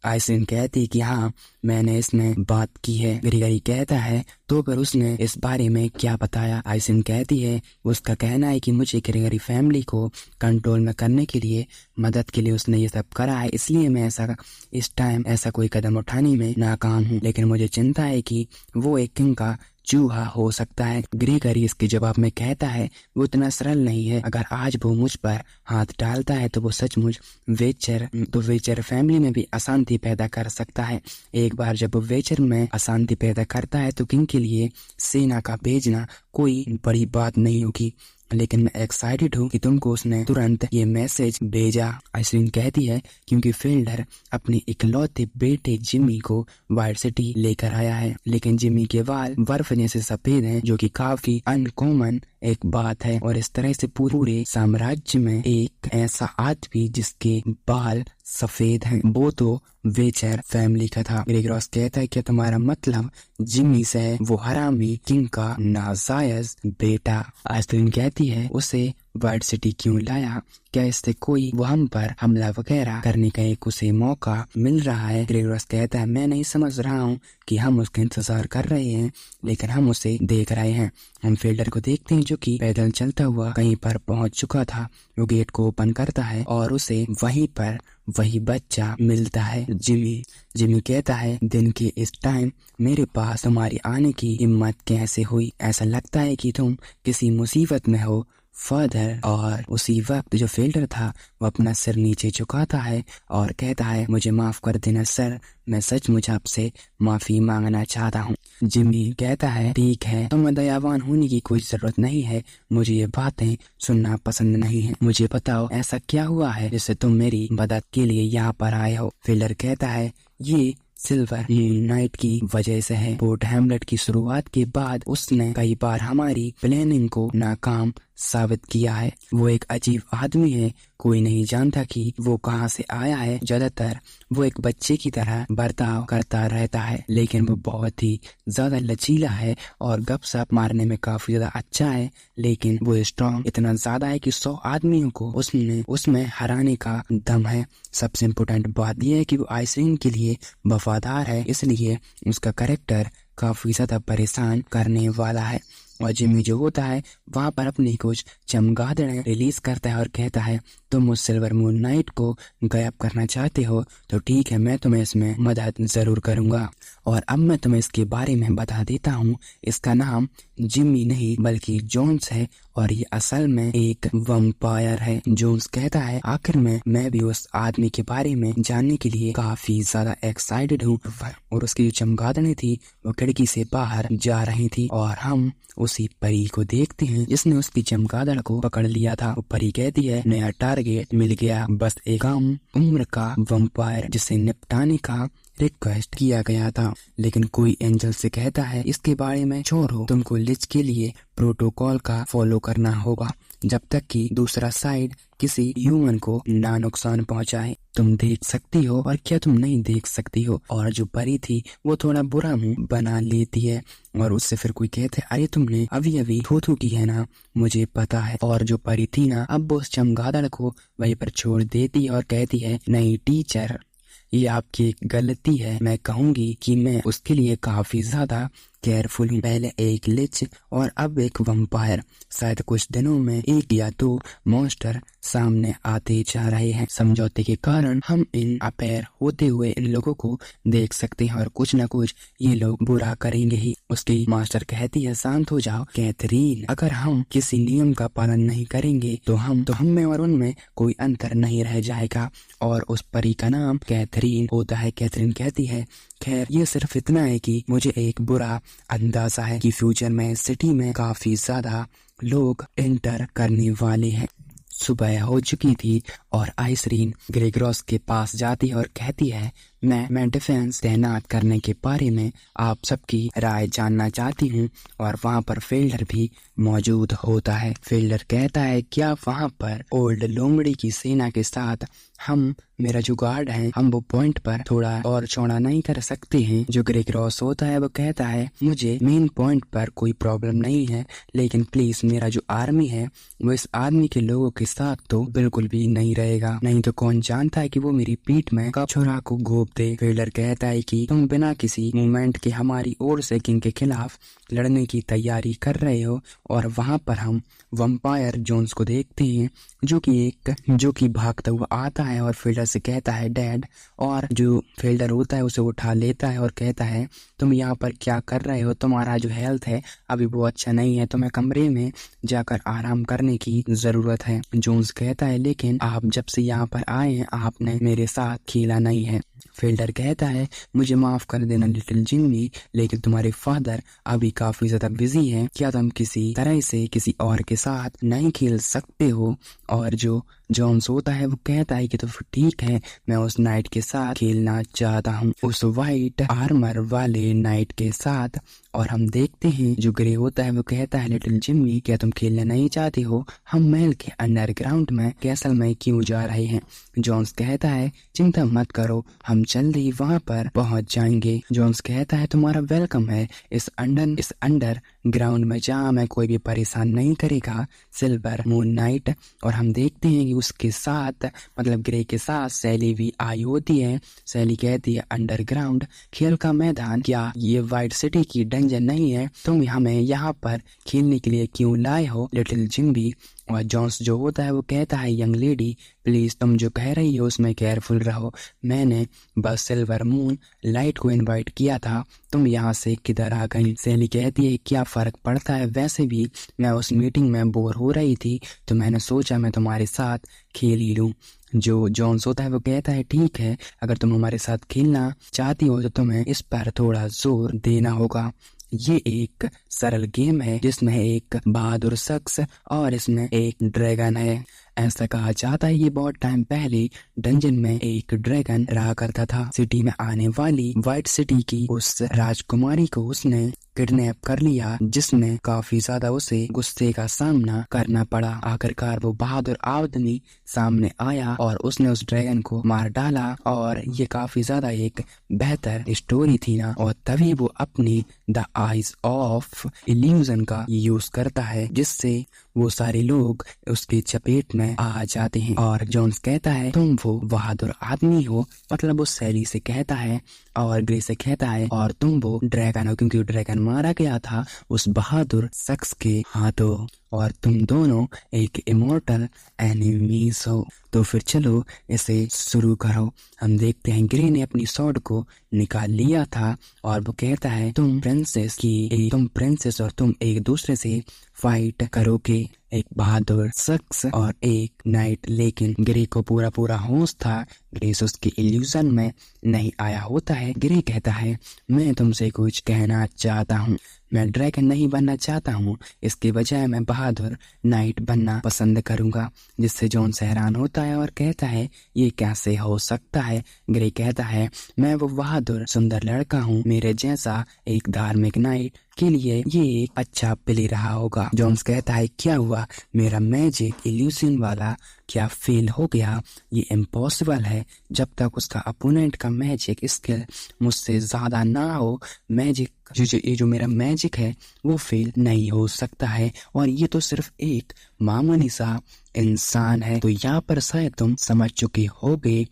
आइसरीन कहती है कि हाँ मैंने इसमें बात की है। ग्रेगरी कहता है तो फिर उसने इस बारे में क्या बताया? आइसरीन कहती है उसका कहना है कि मुझे ग्रेगरी फैमिली को कंट्रोल में करने के लिए मदद के लिए उसने ये सब करा है, इसलिए मैं इस टाइम ऐसा कोई कदम उठाने में नाकाम हूँ। लेकिन मुझे चिंता है कि वो एक किंग का चूहा हो सकता है। ग्रेगरी इसके जवाब में कहता है वो इतना सरल नहीं है। अगर आज वो मुझ पर हाथ डालता है तो वो सचमुच वेचर फैमिली में भी अशांति पैदा कर सकता है। एक बार जब वो वेचर में अशांति पैदा करता है तो किंग के लिए सेना का भेजना कोई बड़ी बात नहीं होगी। लेकिन मैं एक्साइटेड हूँ कि तुमको उसने तुरंत ये मैसेज भेजा। आइसरीन कहती है क्योंकि फील्डर अपने इकलौते बेटे जिमी को वाइट सिटी लेकर आया है, लेकिन जिमी के बाल बर्फ जैसे सफेद हैं जो कि काफी अनकॉमन एक बात है। और इस तरह से पूरे साम्राज्य में एक ऐसा आदमी जिसके बाल सफेद हैं वो तो वेचर फैमिली का था। ग्रेगरॉस कहता है क्या तुम्हारा मतलब जिमी से वो हरामी किंग का नाजायज बेटा? आइसरीन कहती है उसे वाइट सिटी क्यों लाया? क्या इससे कोई वो हम पर हमला वगैरह करने का एक उसे मौका मिल रहा है? ग्रेगरॉस कहता है मैं नहीं समझ रहा हूँ कि हम उसका इंतजार कर रहे हैं लेकिन हम उसे देख रहे हैं। हम फील्डर को देखते हैं जो कि पैदल चलता हुआ कहीं पर पहुंच चुका था। वो गेट को ओपन करता है और उसे वहीं पर वही बच्चा मिलता है जिमी कहता है दिन के इस टाइम मेरे पास तुम्हारी आने की हिम्मत कैसे हुई? ऐसा लगता है कि तुम किसी मुसीबत में हो फादर। और उसी वक्त जो फील्डर था वो अपना सिर नीचे झुकाता है और कहता है मुझे माफ कर देना सर, मैं सचमुच आपसे माफी मांगना चाहता हूँ। जिमी कहता है ठीक है तुम्हें दयावान होने की कोई जरूरत नहीं है, मुझे ये बातें सुनना पसंद नहीं है। मुझे बताओ ऐसा क्या हुआ है जिससे तुम मेरी मदद के लिए यहाँ पर आए हो? फील्डर कहता है ये सिल्वर नाइट की वजह से है। पोर्ट हैमलेट की शुरुआत के बाद उसने कई बार हमारी प्लानिंग को नाकाम साबित किया है। वो एक अजीब आदमी है, कोई नहीं जानता कि वो कहाँ से आया है। ज्यादातर वो एक बच्चे की तरह बर्ताव करता रहता है लेकिन वो बहुत ही ज्यादा लचीला है और गपशप मारने में काफी ज्यादा अच्छा है। लेकिन वो स्ट्रॉन्ग इतना ज्यादा है कि 100 आदमियों को उसमें हराने का दम है। सबसे इम्पोर्टेंट बात यह है कि वो आइसरीन के लिए वफादार है, इसलिए उसका कैरेक्टर काफी ज्यादा परेशान करने वाला है। और जिमी जो होता है वहां पर अपनी कुछ चमगादड़ें रिलीज करता है और कहता है तुम उस सिल्वर मून नाइट को गायब करना चाहते हो तो ठीक है मैं तुम्हें इसमें मदद जरूर करूंगा। और अब मैं तुम्हें इसके बारे में बता देता हूँ, इसका नाम जिमी नहीं बल्कि जोन्स है और ये असल में एक वम्पायर है। जोन्स कहता है आखिर में मैं भी उस आदमी के बारे में जानने के लिए काफी ज्यादा एक्साइटेड हूँ। और उसकी जो चमगादड़ें थी वो खिड़की से बाहर जा रही थी और हम उसी परी को देखते हैं जिसने उसकी चमगादड़ को पकड़ लिया था। वो परी कहती है नया टारगेट मिल गया, बस एक कम उम्र का वम्पायर जिसे निपटाने का रिक्वेस्ट किया गया था। लेकिन कोई एंजल से कहता है इसके बारे में छोड़ो, तुमको लिच के लिए प्रोटोकॉल का फॉलो करना होगा जब तक कि दूसरा साइड किसी ह्यूमन को ना नुकसान पहुंचाए। तुम देख सकती हो और क्या तुम नहीं देख सकती हो? और जो परी थी वो थोड़ा बुरा मुंह बना लेती है और उससे फिर कोई कहते है अरे तुमने अभी अभी थू की है ना, मुझे पता है। और जो परी थी ना अब वो उस चमगादड़ को वहीं पर छोड़ देती और कहती है नहीं टीचर ये आपकी गलती है, मैं कहूंगी कि मैं उसके लिए काफी ज्यादा केयरफुल हूँ। पहले एक लिच और अब एक वम्पायर। शायद कुछ दिनों में एक या दो मॉन्स्टर सामने आते जा रहे हैं। समझौते के कारण हम इन अपेयर होते हुए इन लोगों को देख सकते हैं और कुछ न कुछ ये लोग बुरा करेंगे ही। उसकी मास्टर कहती है शांत हो जाओ कैथरीन, अगर हम किसी नियम का पालन नहीं करेंगे तो हम में और उनमें कोई अंतर नहीं रह जाएगा। और उस परी का नाम कैथरीन होता है। कैथरीन कहती है खैर ये सिर्फ इतना है कि मुझे एक बुरा अंदाजा है कि फ्यूचर में सिटी में काफी ज्यादा लोग एंटर करने वाले हैं। सुबह हो चुकी थी और आइसरीन ग्रेगरॉस के पास जाती है और कहती है मैं डिफेंस तैनात करने के बारे में आप सबकी राय जानना चाहती हूँ। और वहाँ पर फील्डर भी मौजूद होता है। फील्डर कहता है क्या वहाँ पर ओल्ड लोमड़ी की सेना के साथ हम मेरा जो गार्ड है हम वो पॉइंट पर थोड़ा और चौड़ा नहीं कर सकते हैं। जो ग्रेगरॉस होता है वो कहता है मुझे मेन पॉइंट पर कोई प्रॉब्लम नहीं है, लेकिन प्लीज मेरा जो आर्मी है वो इस आदमी के लोगों के साथ तो बिल्कुल भी नहीं रहेगा, नहीं तो कौन जानता है कि वो मेरी पीठ में कब छुरा को घोंप दे। फील्डर कहता है कि तुम बिना किसी मूवमेंट के हमारी ओर से किंग के खिलाफ लड़ने की तैयारी कर रहे हो। और वहां पर हम वम्पायर जोन्स को देखते हैं जो कि भागता हुआ आता है और फील्डर से कहता है डैड। और जो फील्डर होता है उसे उठा लेता है और कहता है तुम यहाँ पर क्या कर रहे हो, तुम्हारा जो हेल्थ है अभी वो अच्छा नहीं है, तुम्हें कमरे में जाकर आराम करने की जरूरत है। जोन्स कहता है लेकिन आप जब से यहाँ पर आए हैं आपने मेरे साथ खेला नहीं है। फील्डर कहता है मुझे माफ कर देना लिटिल जिम्मी, लेकिन तुम्हारे फादर अभी काफी ज्यादा बिजी हैं, क्या तुम किसी तरह से किसी और के साथ नहीं खेल सकते हो। और जो जॉन्स होता है वो कहता है कि तो ठीक है मैं उस नाइट के साथ खेलना चाहता हूँ, उस वाइट आर्मर वाले नाइट के साथ। और हम देखते हैं जो ग्रे होता है वो कहता है लिटिल जिम्मी क्या तुम खेलना नहीं चाहते हो, हम महल के अंडरग्राउंड में कैसल में क्यों जा रहे हैं। जॉन्स कहता है चिंता मत करो हम जल्दी ही वहाँ पर पहुँच जाएंगे। जॉन्स कहता है तुम्हारा वेलकम है इस अंडर ग्राउंड में जहाँ में कोई भी परेशान नहीं करेगा, सिल्वर मून नाइट। और हम देखते हैं कि उसके साथ मतलब ग्रे के साथ सैली भी आई होती है। सैली कहती है अंडरग्राउंड खेल का मैदान, क्या ये वाइट सिटी की डंजन नहीं है, तुम हमें यहाँ पर खेलने के लिए क्यों लाए हो लिटिल जिम्बी। और जॉन्स जो होता है वो कहता है यंग लेडी प्लीज तुम जो कह रही हो उसमें केयरफुल रहो, मैंने बस सिल्वर मून लाइट को इनवाइट किया था, तुम यहाँ से किधर आ गई। सैली कहती है क्या फर्क पड़ता है, वैसे भी मैं उस मीटिंग में बोर हो रही थी तो मैंने सोचा मैं तुम्हारे साथ खेल ही लूं। जो जॉन्स होता है वो कहता है ठीक है अगर तुम हमारे साथ खेलना चाहती हो तो तुम्हें इस पर थोड़ा जोर देना होगा। ये एक सरल गेम है जिसमें एक बहादुर शख्स और इसमें एक ड्रैगन है। ऐसा कहा जाता है ये बहुत टाइम पहले डंजन में एक ड्रैगन रहा करता था। सिटी में आने वाली व्हाइट सिटी की उस राजकुमारी को उसने किडनैप कर लिया, जिसमें काफी ज्यादा उसे गुस्से का सामना करना पड़ा। आखिरकार वो बहादुर आदमी सामने आया और उसने उस ड्रैगन को मार डाला। और ये काफी ज्यादा एक बेहतर स्टोरी थी ना। और तभी वो अपनी द आइज ऑफ इल्यूजन का यूज करता है जिससे वो सारे लोग उसकी चपेट में आ जाते हैं। और जॉन्स कहता है तुम वो बहादुर आदमी हो, मतलब वो सैली से कहता है और ग्रे से कहता है और तुम वो ड्रैगन हो क्योंकि ड्रैगन मारा गया था उस बहादुर शख्स के हाथों और तुम दोनों एक इमोर्टल एनिमीज हो। तो फिर चलो इसे शुरू करो। हम देखते हैं ग्रे ने अपनी स्वॉर्ड को निकाल लिया था और वो कहता है तुम प्रिंसेस और तुम एक दूसरे से फाइट करोगे, एक बहादुर शख्स और एक नाइट। लेकिन ग्रे को पूरा होश था, ग्रेस उसके इल्यूजन में नहीं आया होता है। ग्रे कहता है मैं तुमसे कुछ कहना चाहता हूँ, मैं ड्रैगन नहीं बनना चाहता हूँ, इसके बजाय मैं बहादुर नाइट बनना पसंद करूंगा। जिससे जॉन हैरान होता है और कहता है ये कैसे हो सकता है। ग्रे कहता है मैं वो बहादुर सुंदर लड़का हूँ, मेरे जैसा एक धार्मिक नाइट के लिए ये एक अच्छा प्ले रहा होगा। जॉन्स कहता है क्या हुआ, मेरा मैजिक इल्यूजन वाला क्या फेल हो गया, ये इम्पॉसिबल है। जब तक उसका अपोनेंट का मैजिक स्किल मुझसे ज्यादा ना हो, मैजिक जो मेरा मैजिक है वो फेल नहीं हो सकता है। और ये तो सिर्फ एक मामूली सा इंसान है। तो यहाँ पर शायद तुम समझ चुके होगे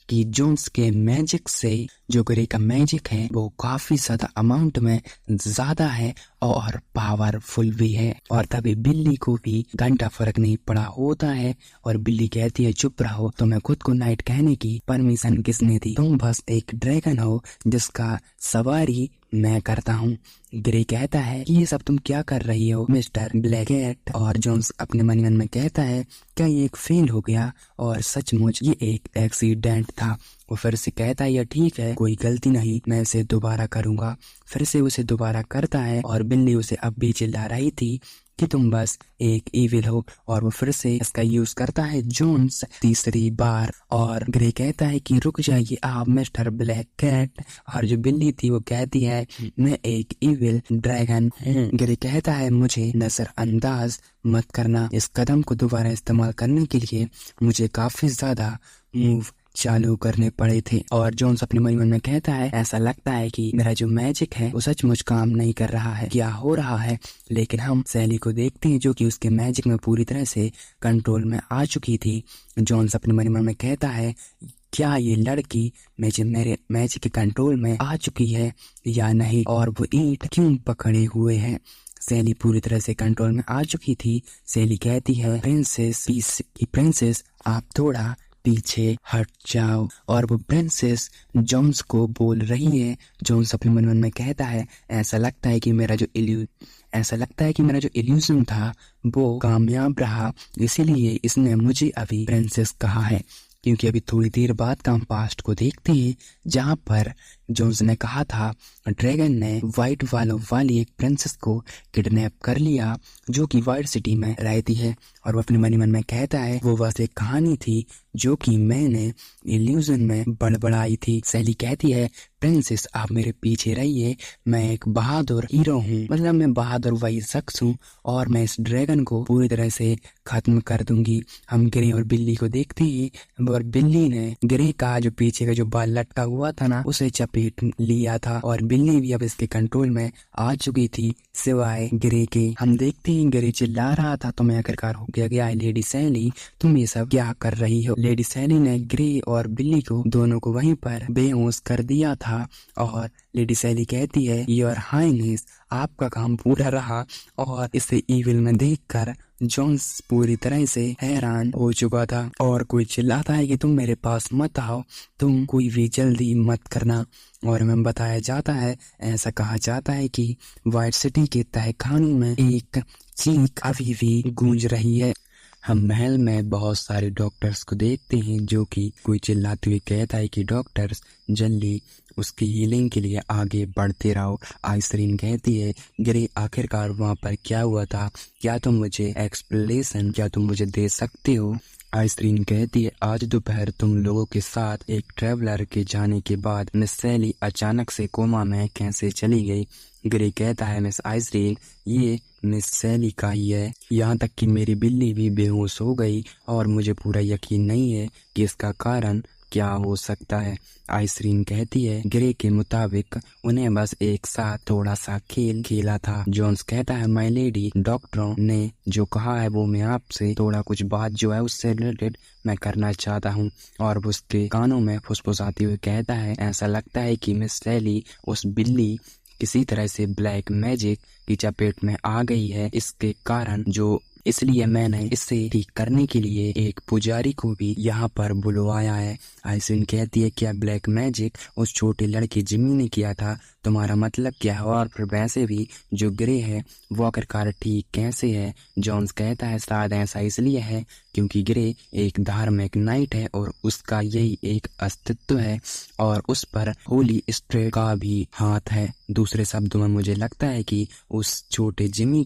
कि जोन्स के मैजिक से जो ग्रे का मैजिक है वो काफी ज्यादा अमाउंट में ज्यादा है और पावरफुल भी है। और तभी बिल्ली को भी घंटा फर्क नहीं पड़ा होता है और बिल्ली कहती है चुप रहो, तुम्हें खुद को नाइट कहने की परमिशन किसने दी? तुम बस एक ड्रैगन हो जिसका सवारी मैं करता हूँ। ग्रे कहता है कि ये सब तुम क्या कर रही हो मिस्टर ब्लैकहेड? और जोन्स अपने मन में कहता है क्या ये एक फेल हो गया और सचमुच ये एक एक्सीडेंट था। वो फिर से कहता है ये ठीक है, कोई गलती नहीं, मैं इसे दोबारा करूंगा। फिर से उसे दोबारा करता है और बिल्ली उसे अब भी चिल्ला रही थी कि तुम बस एक इविल हो। और वो फिर से इसका यूज करता है जोन्स तीसरी बार। और ग्रे कहता है कि रुक जाइए आप मिस्टर ब्लैक कैट। और जो बिल्ली थी वो कहती है मैं एक इविल ड्रैगन हूँ। ग्रे कहता है मुझे नजरअंदाज मत करना। इस कदम को दोबारा इस्तेमाल करने के लिए मुझे काफी ज्यादा मूव चालू करने पड़े थे। और जोन्स अपने मन में कहता है ऐसा लगता है कि मेरा जो मैजिक है वो सचमुच काम नहीं कर रहा है, क्या हो रहा है? लेकिन हम सैली को देखते हैं जो कि उसके मैजिक में पूरी तरह से कंट्रोल में आ चुकी थी। जोन्स अपने मन में कहता है क्या ये लड़की मेरे मैजिक के कंट्रोल में आ चुकी है या नहीं, और वो ईंट क्यों पकड़े हुए हैं? सैली पूरी तरह से कंट्रोल में आ चुकी थी। सैली कहती है प्रिंसेस आप थोड़ा पीछे हट जाओ। और वो प्रिंसेस जोन्स को बोल रही है। जोन्स अपने मन में कहता है ऐसा लगता है कि मेरा जो इल्यूजन था वो कामयाब रहा, इसीलिए इसने मुझे अभी प्रिंसेस कहा है। क्योंकि अभी थोड़ी देर बाद का हम पास्ट को देखते हैं जहाँ पर जोन्स ने कहा था ड्रैगन ने व्हाइट वालों वाली एक प्रिंसेस को किडनैप कर लिया जो कि व्हाइट सिटी में रहती है। और वो अपने मन में कहता है वो बस एक कहानी थी जो कि मैंने इल्यूजन में बड़बड़ाई थी। सैली कहती है प्रिंसेस आप मेरे पीछे रहिए, मैं एक बहादुर हीरो हूँ, मतलब मैं बहादुर वही शख्स हूँ और मैं इस ड्रैगन को पूरी तरह से खत्म कर दूंगी। हम ग्रे और बिल्ली को देखते हैं और बिल्ली ने ग्रे का जो पीछे का जो बाल लटका हुआ था ना उसे चपेट लिया था और बिल्ली भी अब इसके कंट्रोल में आ चुकी थी सिवाय ग्रे के। हम देखते हैं ग्रे चिल्ला रहा था तो मैं आखिरकार हो गया लेडी सैली तुम ये सब क्या कर रही हो? लेडी सैली ने ग्रे और बिल्ली को दोनों को वहीं पर बेहोश कर दिया था। और लेडी सैली कहती है योर हाइनेस आपका काम पूरा रहा। और इसे ईविल में देखकर जोन्स पूरी तरह से हैरान हो चुका था और कोई चिल्लाता है कि तुम मेरे पास मत आओ, तुम कोई भी जल्दी मत करना। और हमें बताया जाता है, ऐसा कहा जाता है कि व्हाइट सिटी के तहखाने में एक चीख अभी भी गूंज रही है। हम महल में बहुत सारे डॉक्टर्स को देखते हैं जो कि कोई चिल्लाते हुए कहता है कि डॉक्टर्स जल्दी उसकी हीलिंग के लिए आगे बढ़ते रहो। आइसरीन कहती है ग्रे आखिरकार वहाँ पर क्या हुआ था, क्या तुम मुझे दे सकते हो? आइसरीन कहती है आज दोपहर तुम लोगों के साथ एक ट्रेवलर के जाने के बाद मिस सैली अचानक से कोमा में कैसे चली गई? ग्रे कहता है मिस आइसरीन ये मिस सैली का ही है, यहाँ तक कि मेरी बिल्ली भी बेहोश हो गई और मुझे पूरा यकीन नहीं है कि इसका कारण क्या हो सकता है। आइसरीन कहती है ग्रे के मुताबिक उन्हें बस एक साथ थोड़ा सा खेल खेला था। जोन्स कहता है माय लेडी डॉक्टरों ने जो कहा है वो मैं आपसे थोड़ा कुछ बात जो है उससे रिलेटेड मैं करना चाहता हूँ। और वो उसके कानों में फुसफुसाते हुए कहता है ऐसा लगता है कि मिस सैली उस बिल्ली किसी तरह से ब्लैक मैजिक की चपेट में आ गई है, इसके कारण इसलिए मैंने इसे ठीक करने के लिए एक पुजारी को भी यहाँ पर बुलवाया है। आइसरीन कहती है क्या ब्लैक मैजिक उस छोटे लड़के जिमी ने किया था? तुम्हारा मतलब क्या है? और फिर वैसे भी जो ग्रे है वो आखिरकार ठीक कैसे है? जॉन्स कहता है शायद ऐसा इसलिए है क्योंकि ग्रे एक धार्मिक नाइट है और उसका यही एक अस्तित्व है और उस पर होली स्प्रिट का भी हाथ है। दूसरे शब्दों में मुझे लगता है कि उस छोटे जिमी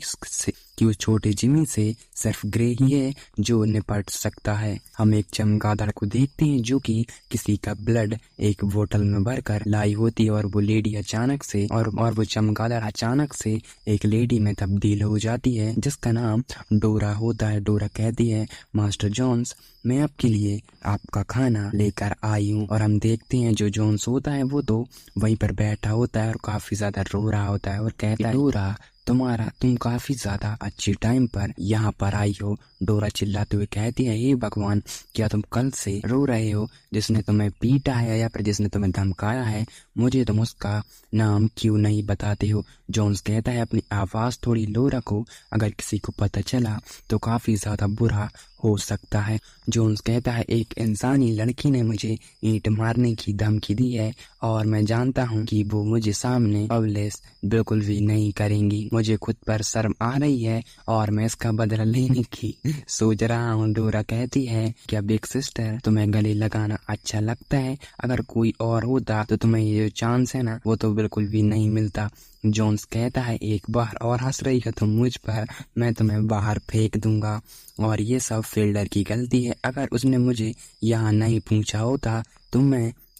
से सिर्फ ग्रे ही है जो निपट सकता है। हम एक चमगादड़ को देखते हैं जो कि किसी का ब्लड एक बोतल में भरकर लाई होती है और वो लेडी अचानक से और वो चमगादड़ अचानक से एक लेडी में तब्दील हो जाती है जिसका नाम डोरा होता है। डोरा कहती है मास्टर जोन्स मैं आपके लिए आपका खाना लेकर आई हूँ। और हम देखते हैं जो जोन्स होता है वो तो वहीं पर बैठा होता है और काफी ज्यादा रो रहा होता है और कहता है डोरा तुम काफी ज्यादा अच्छी टाइम पर यहाँ पर आई हो। डोरा चिल्लाते हुए कहती है, हे भगवान, क्या तुम कल से रो रहे हो? जिसने तुम्हें पीटा है या फिर जिसने तुम्हें धमकाया है, मुझे तुम उसका नाम क्यों नहीं बताते हो? जोन्स कहता है, अपनी आवाज थोड़ी लो रखो, अगर किसी को पता चला तो काफी ज्यादा बुरा हो सकता है। जोन्स कहता है, एक इंसानी लड़की ने मुझे ईंट मारने की धमकी दी है और मैं जानता हूँ कि वो मुझे सामने पब्लिश बिल्कुल भी नहीं करेंगी। मुझे खुद पर शर्म आ रही है और मैं इसका बदला लेने की सोच रहा हूँ। डोरा कहती है, क्या बिग सिस्टर तुम्हें गले लगाना अच्छा लगता है? अगर कोई और होता तो तुम्हें ये जो चांस है ना, वो तो बिल्कुल भी नहीं मिलता। जोन्स कहता है, एक बार और हंस रही हो तुम मुझ पर, मैं तुम्हें बाहर फेंक दूंगा। और ये सब फील्डर की गलती है। अगर उसने मुझे यहाँ नहीं पूछा होता तो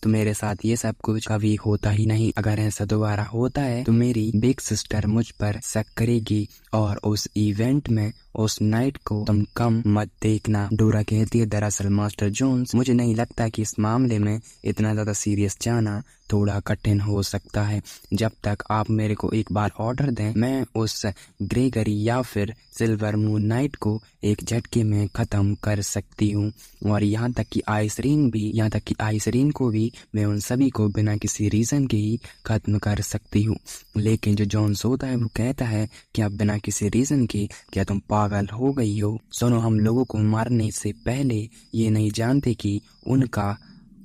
मेरे साथ ये सब कुछ कभी होता ही नहीं। अगर ऐसा दोबारा होता है तो मेरी बिग सिस्टर मुझ पर शक करेगी और उस इवेंट में उस नाइट को तुम कम मत देखना। डोरा कहती है, दरअसल मास्टर जोन्स, मुझे नहीं लगता कि इस मामले में इतना ज्यादा सीरियस जाना थोड़ा कठिन हो सकता है। जब तक आप मेरे को एक बार ऑर्डर दें, मैं उस ग्रेगरी या फिर सिल्वर मून नाइट को एक झटके में खत्म कर सकती हूँ। और यहाँ तक कि आइसरीन को भी मैं उन सभी को बिना किसी रीजन के ही खत्म कर सकती हूँ। लेकिन जो जोन्स होता है वो कहता है कि अब बिना किसी रीजन के, क्या तुम पागल हो गई हो? सुनो, हम लोगों को मारने से पहले ये नहीं जानते कि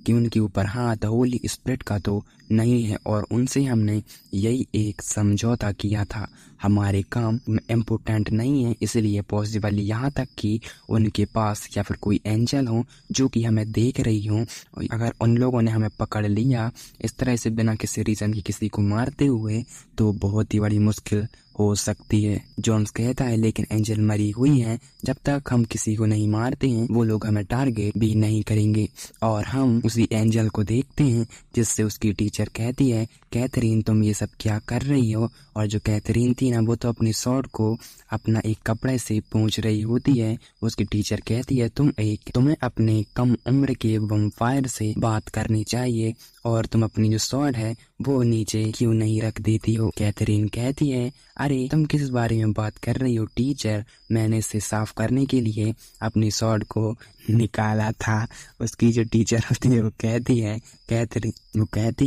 उनके ऊपर हाथ होली स्पिरिट का तो नहीं है, और उनसे हमने यही एक समझौता किया था। हमारे काम इम्पोर्टेंट नहीं है, इसलिए पॉसिबल यहाँ तक कि उनके पास या फिर कोई एंजल हो जो कि हमें देख रही हो। अगर उन लोगों ने हमें पकड़ लिया इस तरह से बिना किसी रीजन की किसी को मारते हुए, तो बहुत ही बड़ी मुश्किल हो सकती है। जोन्स कहता है, लेकिन एंजल मरी हुई है, जब तक हम किसी को नहीं मारते हैं वो लोग हमें टारगेट भी नहीं करेंगे। और हम उसी एंजल को देखते हैं जिससे उसकी टीचर कहती है, कैथरीन तुम ये सब क्या कर रही हो? और जो कैथरीन थी ना, वो तो अपनी शॉर्ट को अपना एक कपड़े से पोंछ रही होती है। उसकी टीचर कहती है, तुम्हें अपने कम उम्र के वम्पायर से बात करनी चाहिए और तुम अपनी जो स्वॉर्ड है वो नीचे क्यों नहीं रख देती हो? कैथरीन कहती है, अरे तुम किस बारे में बात कर रही हो टीचर? मैंने इसे साफ करने के लिए अपनी स्वॉर्ड को निकाला था। उसकी जो टीचर होती है वो कहती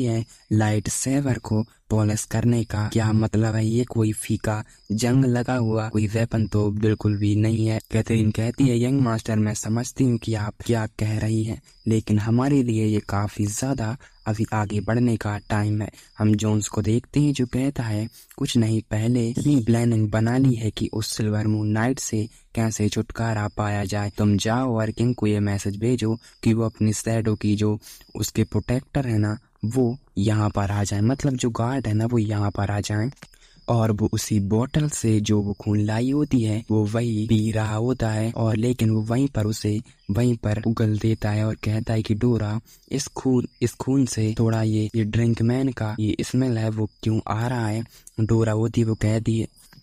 है लाइट सेवर को पॉलिश करने का क्या मतलब है? ये कोई फीका जंग लगा हुआ कोई वेपन तो बिल्कुल भी नहीं है। कैथरीन कहती है, यंग मास्टर, मैं समझती हूँ कि आप क्या कह रही हैं, लेकिन हमारे लिए ये काफी ज्यादा अभी आगे बढ़ने का टाइम है। हम जोन्स को देखते हैं जो कहता है, कुछ नहीं, पहले ही प्लानिंग बना ली है कि उस सिल्वर मून नाइट से कैसे छुटकारा पाया जाए। तुम जाओ और किंग को ये मैसेज भेजो कि वो अपनी शैडो की जो उसके प्रोटेक्टर है ना, वो यहाँ पर आ जाए, मतलब जो गार्ड है ना वो यहाँ पर आ जाए, और वो उसी बोतल से जो वो खून लाई होती है वो वही पी रहा होता है। और लेकिन वो वहीं पर उगल देता है और कहता है कि डोरा, इस खून से थोड़ा ये ड्रिंक मैन का ये स्मेल है वो क्यों आ रहा है?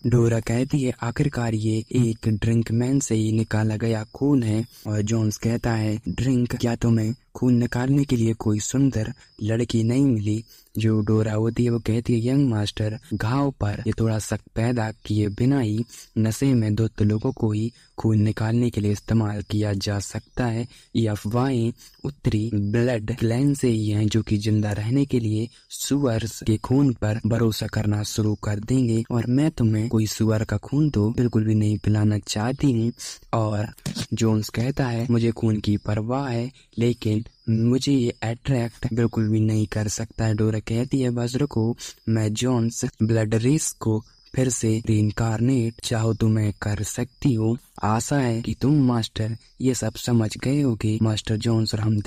डोरा कहती है, आखिरकार ये एक ड्रिंक मैन से ही निकाला गया खून है। और जोन्स कहता है, ड्रिंक, क्या तुम्हें खून निकालने के लिए कोई सुंदर लड़की नहीं मिली? जो डोरा होती है वो कहती है, यंग मास्टर, घाव पर ये थोड़ा शक पैदा किए बिना ही नशे में धुत लोगों को ही खून निकालने के लिए इस्तेमाल किया जा सकता है। ये अफवाहें उत्तरी ब्लड क्लैन से ही हैं जो कि जिंदा रहने के लिए सुअर्स के खून पर भरोसा करना शुरू कर देंगे, और मैं तुम्हें कोई सुअर का खून तो बिल्कुल भी नहीं पिलाना चाहती हूँ। और जोन्स कहता है, मुझे खून की परवाह है, लेकिन मुझे ये अट्रैक्ट बिल्कुल भी नहीं कर सकता है। डोरा कहती है, बस रुको, मैं जोन्स ब्लड रेस को फिर से रीइंकारनेट चाहो तो मैं कर सकती हूँ। आशा है कि तुम मास्टर ये सब समझ गए होगे मास्टर जोन्स। और हम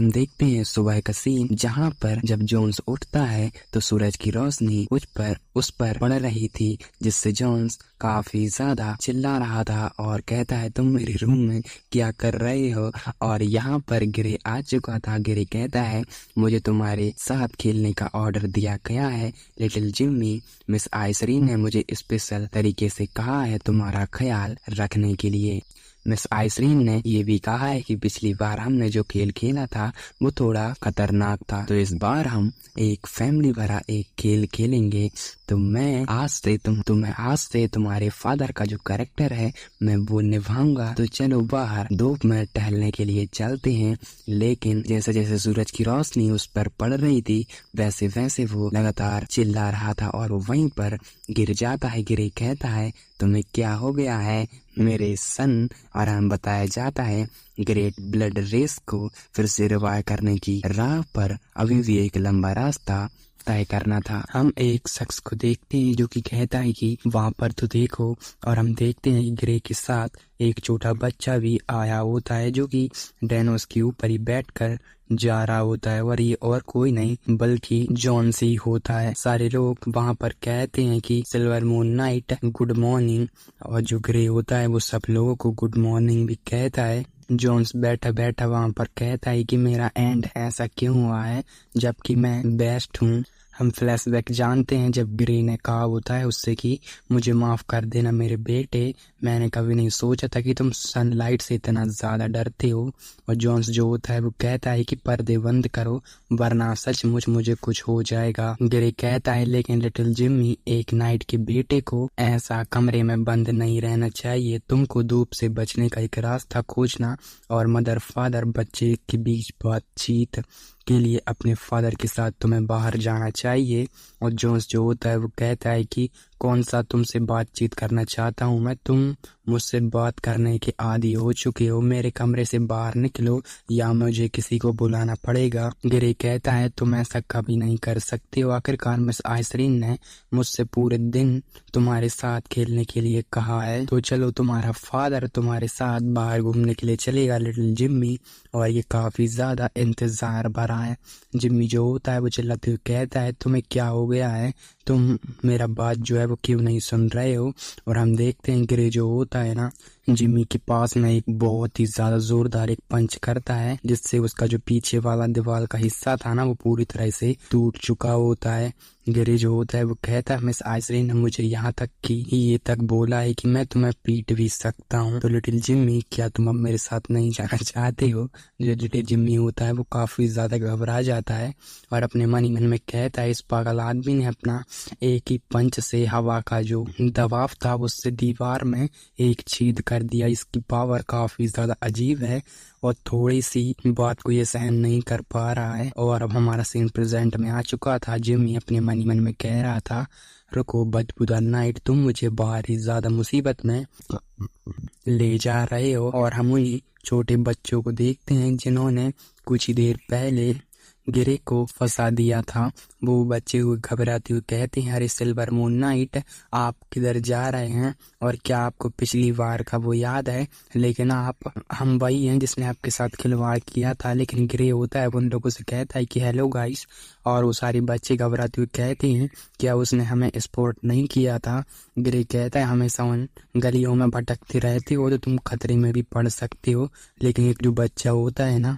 देखते हैं सुबह का सीन, जहाँ पर जब जोन्स उठता है तो सूरज की रोशनी उस पर पड़ रही थी, जिससे जोन्स काफी ज्यादा चिल्ला रहा था और कहता है, तुम मेरे रूम में क्या कर रहे हो? और यहाँ पर गिरे आ चुका था। गिरे कहता है, मुझे तुम्हारे साथ खेलने का ऑर्डर दिया गया है लिटिल जिम्मी। मिस आइसरीन ने मुझे स्पेशल तरीके से कहा है तुम्हारा ख्याल रखने के लिए। मिस आइसरीन ने ये भी कहा है कि पिछली बार हमने जो खेल खेला था वो थोड़ा खतरनाक था, तो इस बार हम एक फैमिली भरा एक खेल खेलेंगे। तो मैं आज से तुम्हारे फादर का जो कैरेक्टर है मैं वो निभाऊंगा। तो चलो बाहर धूप में टहलने के लिए चलते हैं। लेकिन जैसे जैसे सूरज की रोशनी उस पर पड़ रही थी वैसे वैसे वो लगातार चिल्ला रहा था और वो वहीं पर गिर जाता है। गिरे कहता है तुम्हें क्या हो गया है मेरे सन। और हम बताया जाता है ग्रेट ब्लड रेस को फिर से रिवाइव करने की राह पर अभी भी एक लंबा रास्ता तय करना था। हम एक शख्स को देखते हैं जो कि कहता है कि वहाँ पर तो देखो, और हम देखते हैं कि ग्रे के साथ एक छोटा बच्चा भी आया होता है जो कि डेनोस के ऊपर ही बैठकर जा रहा होता है, और ये और कोई नहीं बल्कि जॉन सी होता है। सारे लोग वहाँ पर कहते हैं कि silver moon night good morning, और जो ग्रे होता है वो सब लोगों को गुड मॉर्निंग भी कहता है। जॉन्स बैठा बैठा वहाँ पर कहता है कि मेरा एंड ऐसा क्यों हुआ है जबकि मैं बेस्ट हूँ। हम फ्लैशबैक जानते हैं जब ग्रे ने कहा होता है उससे कि मुझे माफ कर देना मेरे बेटे, मैंने कभी नहीं सोचा था कि तुम सनलाइट से इतना ज्यादा डरते हो। और जॉन्स जो होता है वो कहता है कि पर्दे बंद करो वरना सचमुच मुझे कुछ हो जाएगा। ग्रे कहता है लेकिन लिटिल जिम्मी एक नाइट के बेटे को ऐसा कमरे में बंद नहीं रहना चाहिए, तुमको धूप से बचने का एक रास्ता खोजना और मदर फादर बच्चे के बीच बातचीत के लिए अपने फादर के साथ तुम्हें बाहर जाना चाहिए। और जोन्स जो होता है वो कहता है कि कौन सा तुमसे बातचीत करना चाहता हूँ मैं, तुम मुझसे बात करने के आदी हो चुके हो, मेरे कमरे से बाहर निकलो या मुझे किसी को बुलाना पड़ेगा। ग्रे कहता है तुम ऐसा कभी नहीं कर सकते हो, आखिरकार मिस आइसरीन ने मुझसे पूरे दिन तुम्हारे साथ खेलने के लिए कहा है, तो चलो तुम्हारा फादर तुम्हारे साथ बाहर घूमने के लिए चलेगा लिटिल जिम्मी। और ये काफी ज्यादा इंतजार भरा है। जिम्मी जो होता है वो चिल्लाते हुए कहता है तुम्हें क्या हो गया है, तुम मेरा बात जो है वो क्यों नहीं सुन रहे हो। और हम देखते हैं ग्रे जो होता है ना जिम्मी के पास में एक बहुत ही ज्यादा जोरदार एक पंच करता है जिससे उसका जो पीछे वाला दीवार का हिस्सा था ना वो पूरी तरह से टूट चुका होता है। ग्रे जो होता है वो कहता है मिस आइसरीन ने मुझे यहाँ तक कि ये तक बोला है कि मैं तुम्हें पीट भी सकता हूँ। तो लिटिल जिम्मी क्या तुम अब मेरे साथ नहीं जाना चाहते हो। जो लिटिल जिम्मी होता है वो काफी ज्यादा घबरा जाता है और अपने मन ही मन में कहता है इस पागल आदमी ने अपना एक ही पंच से हवा का जो दबाव था उससे दीवार में एक छेद कर दिया। इसकी पावर काफी ज्यादा अजीब है और थोड़ी सी बात को ये सहन नहीं कर पा रहा है। और अब हमारा सीन प्रेजेंट में आ चुका था। जिम्मी अपने मन ही मन में कह रहा था रुको बदबूदार नाइट, तुम मुझे बाहर ही ज्यादा मुसीबत में ले जा रहे हो। और हम उन्हीं छोटे बच्चों को देखते हैं जिन्होंने कुछ ही देर पहले गिरे को फंसा दिया था। वो बच्चे हुए घबराते हुए कहते हैं अरे सिल्वर मून नाइट आप किधर जा रहे हैं, और क्या आपको पिछली बार का वो याद है, लेकिन हम वही हैं जिसने आपके साथ खिलवाड़ किया था। लेकिन ग्रे होता है उन लोगों से कहता है कि हेलो गाइस, और वो सारे बच्चे घबराते हुए कहते हैं क्या उसने हमें स्पोर्ट नहीं किया था। ग्रे कहता है हमेशा उन गलियों में भटकते रहते हो तो तुम खतरे में भी पड़ सकते हो। लेकिन एक जो बच्चा होता है ना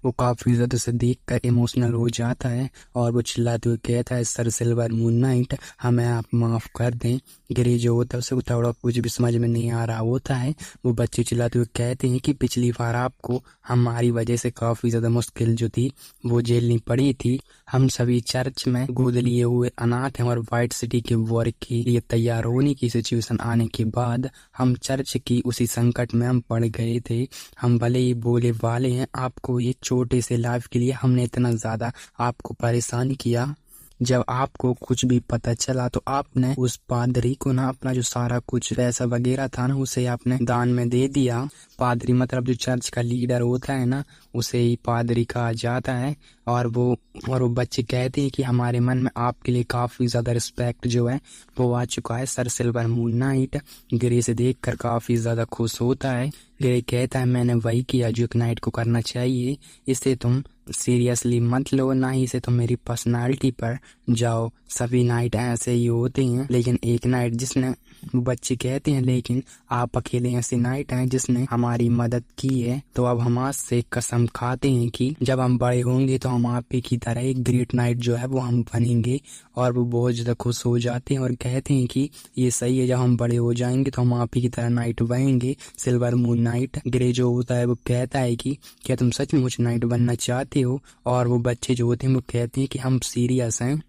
वो काफी ज्यादा से देख कर इमोशनल हो जाता है और वो चिल्लाते हुए कहता है सर सिल्वर मून नाइट हमें आप माफ कर दें। गिरी जो होता है उसे थोड़ा कुछ भी समझ में नहीं आ रहा होता है। वो बच्चे चिल्लाते हुए कहते हैं कि पिछली बार आपको हमारी वजह से काफी ज्यादा मुश्किल जो थी वो झेलनी पड़ी थी। हम सभी चर्च में गोद लिए हुए अनाथ हैं और व्हाइट सिटी के वॉर के लिए तैयार होने की सिचुएशन आने के बाद हम चर्च की उसी संकट में हम पड़ गए थे। हम भले ही बोले वाले हैं आपको ये छोटे से लाइफ के लिए हमने इतना ज्यादा आपको परेशान किया। जब आपको कुछ भी पता चला तो आपने उस पादरी को ना अपना जो सारा कुछ पैसा वगैरह था ना उसे आपने दान में दे दिया। पादरी मतलब जो चर्च का लीडर होता है ना उसे ही पादरी कहा जाता है। और वो बच्चे कहते हैं कि हमारे मन में आपके लिए काफी ज्यादा रिस्पेक्ट जो है वो आ चुका है। Sir silver moon night grey से देखकर काफी ज्यादा खुश होता है। ग्रे कहता है मैंने वही किया जो एक नाइट को करना चाहिए, इसे तुम सीरियसली मत लो, ना ही इसे तुम मेरी पर्सनालिटी पर जाओ। सभी नाइट ऐसे ही होते हैं लेकिन एक नाइट जिसने बच्चे कहते हैं लेकिन आप अकेले ऐसे नाइट हैं जिसने हमारी मदद की है, तो अब हम आज से कसम खाते हैं कि जब हम बड़े होंगे तो हम आप ही की तरह एक ग्रेट नाइट जो है वो हम बनेंगे। और वो बहुत ज्यादा खुश हो जाते हैं और कहते हैं कि ये सही है, जब हम बड़े हो जाएंगे तो हम आप ही की तरह नाइट बनेंगे, सिल्वर मून नाइट। ग्रे जो होता है वो कहता है कि क्या तुम सचमुच नाइट बनना चाहते हो? और वो बच्चे जो होते हैं वो कहते हैं कि हम सीरियस हैं।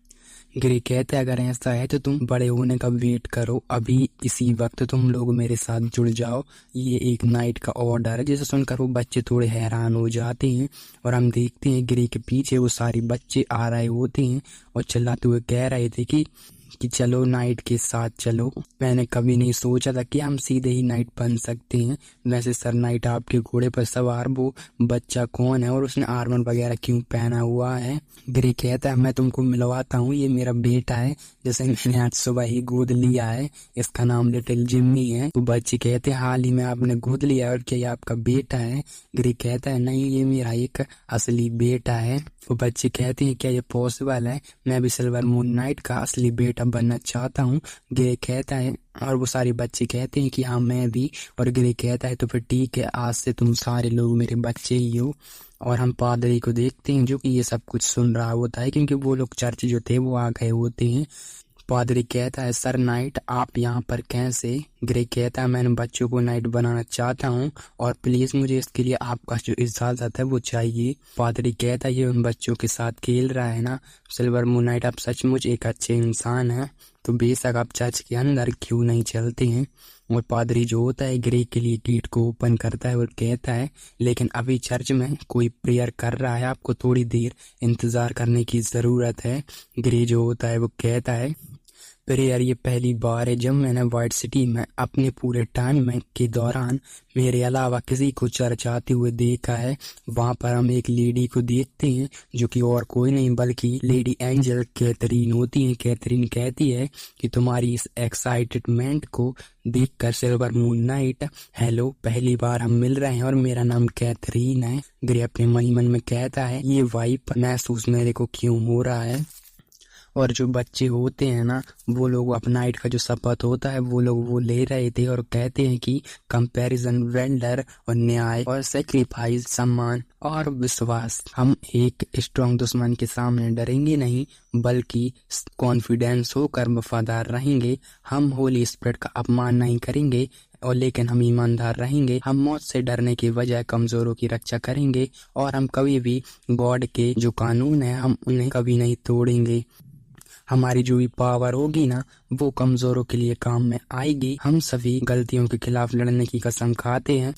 ग्रे कहते हैं अगर ऐसा है तो तुम बड़े होने का वेट करो, अभी इसी वक्त तुम लोग मेरे साथ जुड़ जाओ, ये एक नाइट का ऑर्डर है। जिसे सुनकर वो बच्चे थोड़े हैरान हो जाते हैं और हम देखते हैं ग्रे के पीछे वो सारे बच्चे आ रहे होते हैं और चिल्लाते हुए कह रहे थे कि चलो नाइट के साथ चलो। मैंने कभी नहीं सोचा था कि हम सीधे ही नाइट बन सकते हैं। वैसे सर नाइट आपके घोड़े पर सवार वो बच्चा कौन है और उसने आर्मर वगैरह क्यों पहना हुआ है? ग्रे कहता है मैं तुमको मिलवाता हूँ, ये मेरा बेटा है जैसे मैंने आज सुबह ही गोद लिया है, इसका नाम लिटिल जिम्मी है। तो बच्चे कहते हैं हाल ही में आपने गोद लिया और क्या ये आपका बेटा है? ग्रे कहता है नहीं, ये मेरा एक असली बेटा है। वो बच्चे कहते हैं क्या ये पॉसिबल है? मैं भी सिल्वर मून नाइट का असली बेटा बनना चाहता हूँ। ग्रे कहता है और वो सारे बच्चे कहते हैं कि हाँ मैं भी। और ग्रे कहता है तो फिर ठीक है, आज से तुम सारे लोग मेरे बच्चे ही हो। और हम पादरी को देखते हैं जो कि ये सब कुछ सुन रहा होता है क्योंकि वो लोग चर्च जो थे वो आ गए होते हैं। पादरी कहता है सर नाइट आप यहाँ पर कैसे? ग्रे कहता है मैंने बच्चों को नाइट बनाना चाहता हूँ और प्लीज मुझे इसके लिए आपका जो इजाजत है वो चाहिए। पादरी कहता है ये उन बच्चों के साथ खेल रहा है ना? सिल्वर मून नाइट आप सचमुच एक अच्छे इंसान हैं, तो बेशक आप चर्च के अंदर क्यों नहीं चलते हैं? और पादरी जो होता है ग्रे के लिए गेट को ओपन करता है और कहता है लेकिन अभी चर्च में कोई प्रेयर कर रहा है, आपको थोड़ी देर इंतजार करने की जरूरत है। ग्रे जो होता है वो कहता है प्रेयर ये पहली बार है जब मैंने व्हाइट सिटी में अपने पूरे टाइम में के दौरान मेरे अलावा किसी को चर्च आते हुए देखा है। वहाँ पर हम एक लेडी को देखते हैं जो कि और कोई नहीं बल्कि लेडी एंजल कैथरीन होती है। कैथरीन कहती है कि तुम्हारी इस एक्साइटमेंट को देखकर सिल्वर मून नाइट हेलो, पहली बार हम मिल रहे हैं और मेरा नाम कैथरीन है। ग्रे अपने मन में कहता है ये वाइब महसूस मेरे को क्यों हो रहा है? और जो बच्चे होते हैं ना वो लोग अपना नाइट का जो शपथ होता है वो लोग वो ले रहे थे और कहते हैं कि कंपैरिजन, वेंडर और न्याय और सेक्रीफाइस, सम्मान और विश्वास। हम एक स्ट्रॉन्ग दुश्मन के सामने डरेंगे नहीं बल्कि कॉन्फिडेंस होकर वफादार रहेंगे। हम होली स्पिरिट का अपमान नहीं करेंगे और लेकिन हम ईमानदार रहेंगे। हम मौत से डरने की बजाय कमजोरों की रक्षा करेंगे और हम कभी भी गॉड के जो कानून है हम उन्हें कभी नहीं तोड़ेंगे। हमारी जो भी पावर होगी ना वो कमजोरों के लिए काम में आएगी। हम सभी गलतियों के खिलाफ लड़ने की कसम खाते हैं।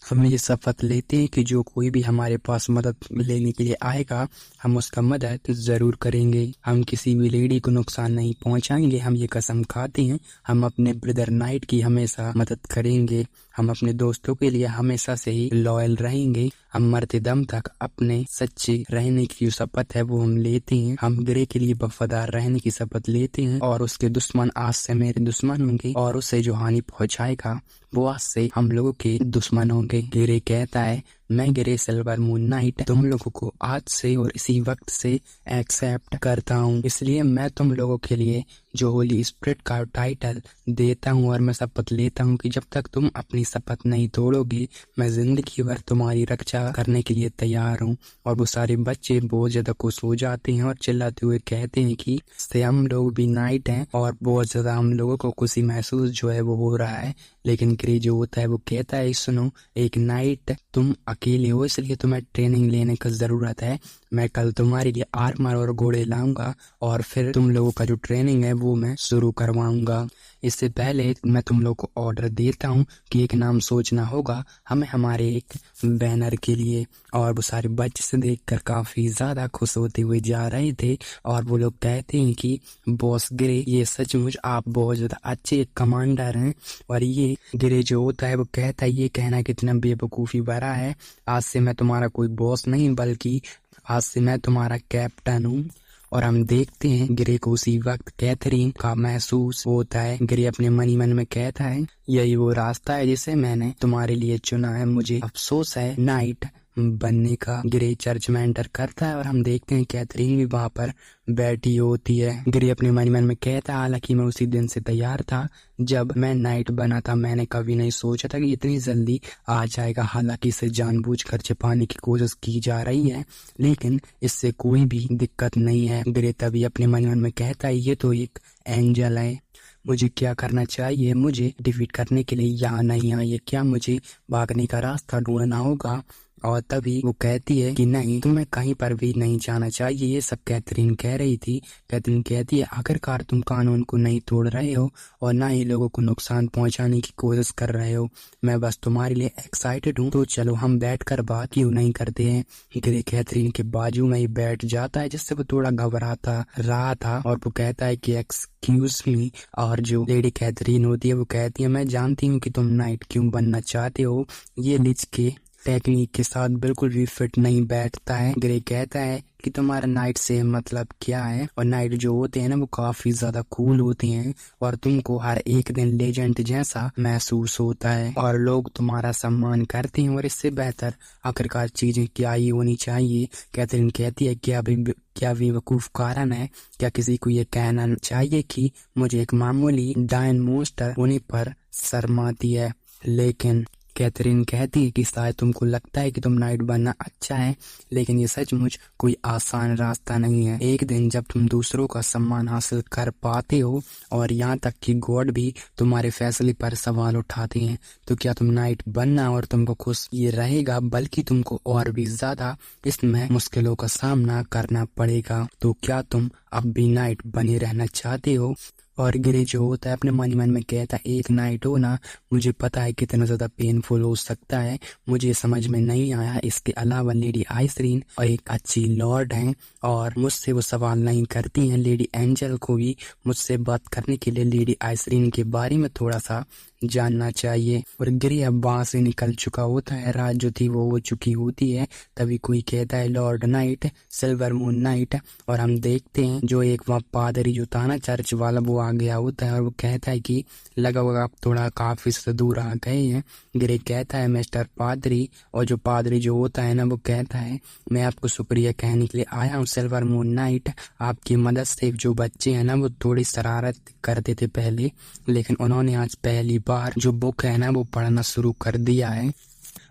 हम ये शपथ लेते हैं कि जो कोई भी हमारे पास मदद लेने के लिए आएगा हम उसका मदद जरूर करेंगे। हम किसी भी लेडी को नुकसान नहीं पहुंचाएंगे, हम ये कसम खाते हैं। हम अपने ब्रदर नाइट की हमेशा मदद करेंगे। हम अपने दोस्तों के लिए हमेशा से ही लॉयल रहेंगे। हम मरते दम तक अपने सच्चे रहने की जो शपथ है वो हम लेते हैं। हम ग्रे के लिए वफादार रहने की शपथ लेते हैं और उसके दुश्मन आज से मेरे दुश्मन होंगे और उसे जो हानि पहुंचाएगा वो आज से हम लोगों के दुश्मन होंगे। ग्रे कहता है मैं ग्रे सिल्वर मून नाइट तुम लोगों को आज से और इसी वक्त से एक्सेप्ट करता हूँ, इसलिए मैं तुम लोगों के लिए जो होली स्पिरिट का टाइटल देता हूँ और मैं शपथ लेता हूँ कि जब तक तुम अपनी शपथ नहीं तोड़ोगे मैं जिंदगी भर तुम्हारी रक्षा करने के लिए तैयार हूँ। और वो सारे बच्चे बहुत ज्यादा खुश हो जाते हैं और चिल्लाते हुए कहते हैं कि इससे हम लोग भी नाइट हैं और बहुत ज्यादा हम लोगों को खुशी महसूस जो है वो हो रहा है। लेकिन ग्रे जो होता है वो कहता है सुनो, एक नाइट तुम अकेले हो इसलिए तुम्हें ट्रेनिंग लेने की जरूरत है। मैं कल तुम्हारे लिए आर्मर और घोड़े लाऊंगा और फिर तुम लोगों का जो ट्रेनिंग है वो मैं शुरू करवाऊंगा। इससे पहले मैं तुम लोग को ऑर्डर देता हूँ कि एक नाम सोचना होगा हमें हमारे एक बैनर के लिए। और वो सारे बच्चे से देखकर काफी ज्यादा खुश होते हुए जा रहे थे और वो लोग कहते हैं कि बॉस ग्रे ये सचमुच आप बहुत ज्यादा अच्छे कमांडर हैं। और ये ग्रे जो होता है वो कहता है ये कहना कितना बेवकूफी भरा है, आज से मैं तुम्हारा कोई बॉस नहीं बल्कि आज से मैं तुम्हारा कैप्टन हूँ। और हम देखते हैं ग्रे को उसी वक्त कैथरीन का महसूस होता है। ग्रे अपने मन में कहता है यही वो रास्ता है जिसे मैंने तुम्हारे लिए चुना है। मुझे अफसोस है नाइट बनने का ग्रे चर्च में एंटर करता है और हम देखते हैं कैथरीन भी वहां पर बैठी होती है। ग्रे अपने मन मन में कहता है, हालांकि मैं उसी दिन से तैयार था जब मैं नाइट बना था, मैंने कभी नहीं सोचा था कि इतनी जल्दी आ जाएगा। हालांकि इसे जानबूझकर छिपाने की कोशिश की जा रही है, लेकिन इससे कोई भी दिक्कत नहीं है। ग्रे तभी अपने मन मन में कहता है, ये तो एक एंजल है, मुझे क्या करना चाहिए, मुझे डिफीट करने के लिए यहाँ नहीं आइए, क्या मुझे भागने का रास्ता ढूंढना होगा। और तभी वो कहती है कि नहीं, तुम्हें कहीं पर भी नहीं जाना चाहिए। ये सब कैथरीन कह रही थी। कैथरीन कहती है, आखिरकार तुम कानून को नहीं तोड़ रहे हो और ना ही लोगों को नुकसान पहुंचाने की कोशिश कर रहे हो, मैं बस तुम्हारे लिए एक्साइटेड हूँ, तो चलो हम बैठकर बात क्यों नहीं करते हैं। ग्रे कैथरीन के बाजू में ही बैठ जाता है, जिससे वो थोड़ा घबराता रहा था, और वो कहता है कि एक्सक्यूज मी। और जो लेडी कैथरीन होती है वो कहती है, मैं जानती हूँ कि तुम नाइट क्यों बनना चाहते हो, ये लिच के टेक्निक के साथ बिल्कुल भी फिट नहीं बैठता है। ग्रे कहता है कि तुम्हारा नाइट से मतलब क्या है, और नाइट जो होते हैं ना वो काफी ज्यादा कूल होते हैं और तुमको हर एक दिन लेजेंड जैसा महसूस होता है और लोग तुम्हारा सम्मान करते हैं, और इससे बेहतर आखिरकार चीजें क्या ही होनी चाहिए। कैथरीन कहती है, क्या बेवकूफ कारण है, क्या किसी को ये कहना चाहिए कि मुझे एक मामूली डायन मोस्टर होने पर शर्म आती है। लेकिन कैथरीन कहती है कि शायद तुमको लगता है कि तुम नाइट बनना अच्छा है, लेकिन ये सचमुच कोई आसान रास्ता नहीं है। एक दिन जब तुम दूसरों का सम्मान हासिल कर पाते हो और यहाँ तक कि गॉड भी तुम्हारे फैसले पर सवाल उठाते हैं, तो क्या तुम नाइट बनना और तुमको खुश ये रहेगा, बल्कि तुमको और भी ज्यादा इसमें मुश्किलों का सामना करना पड़ेगा। तो क्या तुम अब भी नाइट बने रहना चाहते हो। और ग्रे जो होता है अपने मन मन में कहता है, एक नाइट हो ना, मुझे पता है कितना ज्यादा पेनफुल हो सकता है, मुझे समझ में नहीं आया। इसके अलावा लेडी आइसरीन और एक अच्छी लॉर्ड हैं और मुझसे वो सवाल नहीं करती हैं। लेडी एंजल को भी मुझसे बात करने के लिए लेडी आइसरीन के बारे में थोड़ा सा जानना चाहिए। और ग्रे अब वहां से निकल चुका होता है, रात जो थी वो हो चुकी होती है। तभी कोई कहता है, Lord night, silver moon night. और हम देखते हैं जो एक वहाँ पादरी जो था ना चर्च वाला, वो आ गया होता है और वो कहता है कि लगा आप थोड़ा काफी से दूर आ गए हैं। ग्रे कहता है, मिस्टर पादरी। और जो पादरी जो होता है ना वो कहता है, मैं आपको शुक्रिया कहने के लिए आया हूँ सिल्वर मून नाइट, आपकी मदद से जो बच्चे हैं ना वो थोड़ी शरारत करते थे पहले, लेकिन उन्होंने आज पहली बार जो बुक है ना वो पढ़ना शुरू कर दिया है,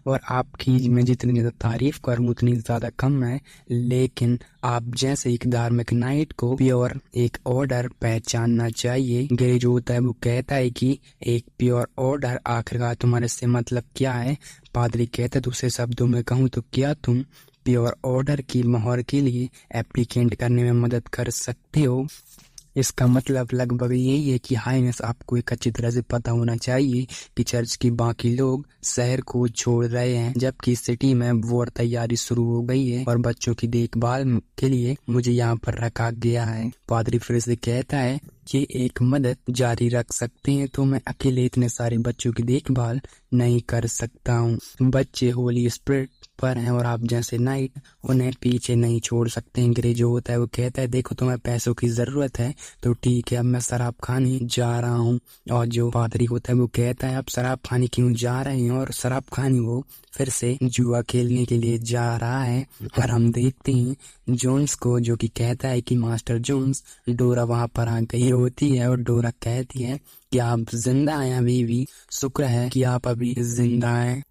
और आपकी मैं जितनी ज्यादा तारीफ करूं उतनी ज्यादा कम है। लेकिन आप जैसे एक धार्मिक नाइट को प्योर एक ऑर्डर पहचानना चाहिए। ग्रे जो होता है वो कहता है कि एक प्योर ऑर्डर, आखिरकार तुम्हारे से मतलब क्या है। पादरी कहता है, दूसरे शब्दों में कहूँ तो क्या तुम प्योर ऑर्डर की मोहर के लिए एप्लीकेंट करने में मदद कर सकते हो। इसका मतलब लगभग यही है कि हाइनेस, आपको एक अच्छी तरह से पता होना चाहिए कि चर्च के बाकी लोग शहर को छोड़ रहे हैं, जबकि सिटी में वॉर तैयारी शुरू हो गई है और बच्चों की देखभाल के लिए मुझे यहाँ पर रखा गया है। पादरी फिर से कहता है कि एक मदद जारी रख सकते हैं, तो मैं अकेले इतने सारे बच्चों की देखभाल नहीं कर सकता हूँ। बच्चे होली स्पिरिट पर हैं और आप जैसे नाइट उन्हें पीछे नहीं छोड़ सकते हैं। ग्रे जो होता है वो कहता है, देखो तुम्हें पैसों की जरूरत है तो ठीक है, अब मैं शराब खाने जा रहा हूँ। और जो पादरी होता है वो कहता है, आप शराब खाने क्यों जा रहे हैं, और शराब खाने वो फिर से जुआ खेलने के लिए जा रहा है। और हम देखते हैं जोन्स को, जो कि कहता है कि मास्टर जोन्स। डोरा वहां पर आ गई होती है और डोरा कहती है कि आप जिंदा हैं अभी भी, शुक्र है कि आप अभी जिंदा हैं,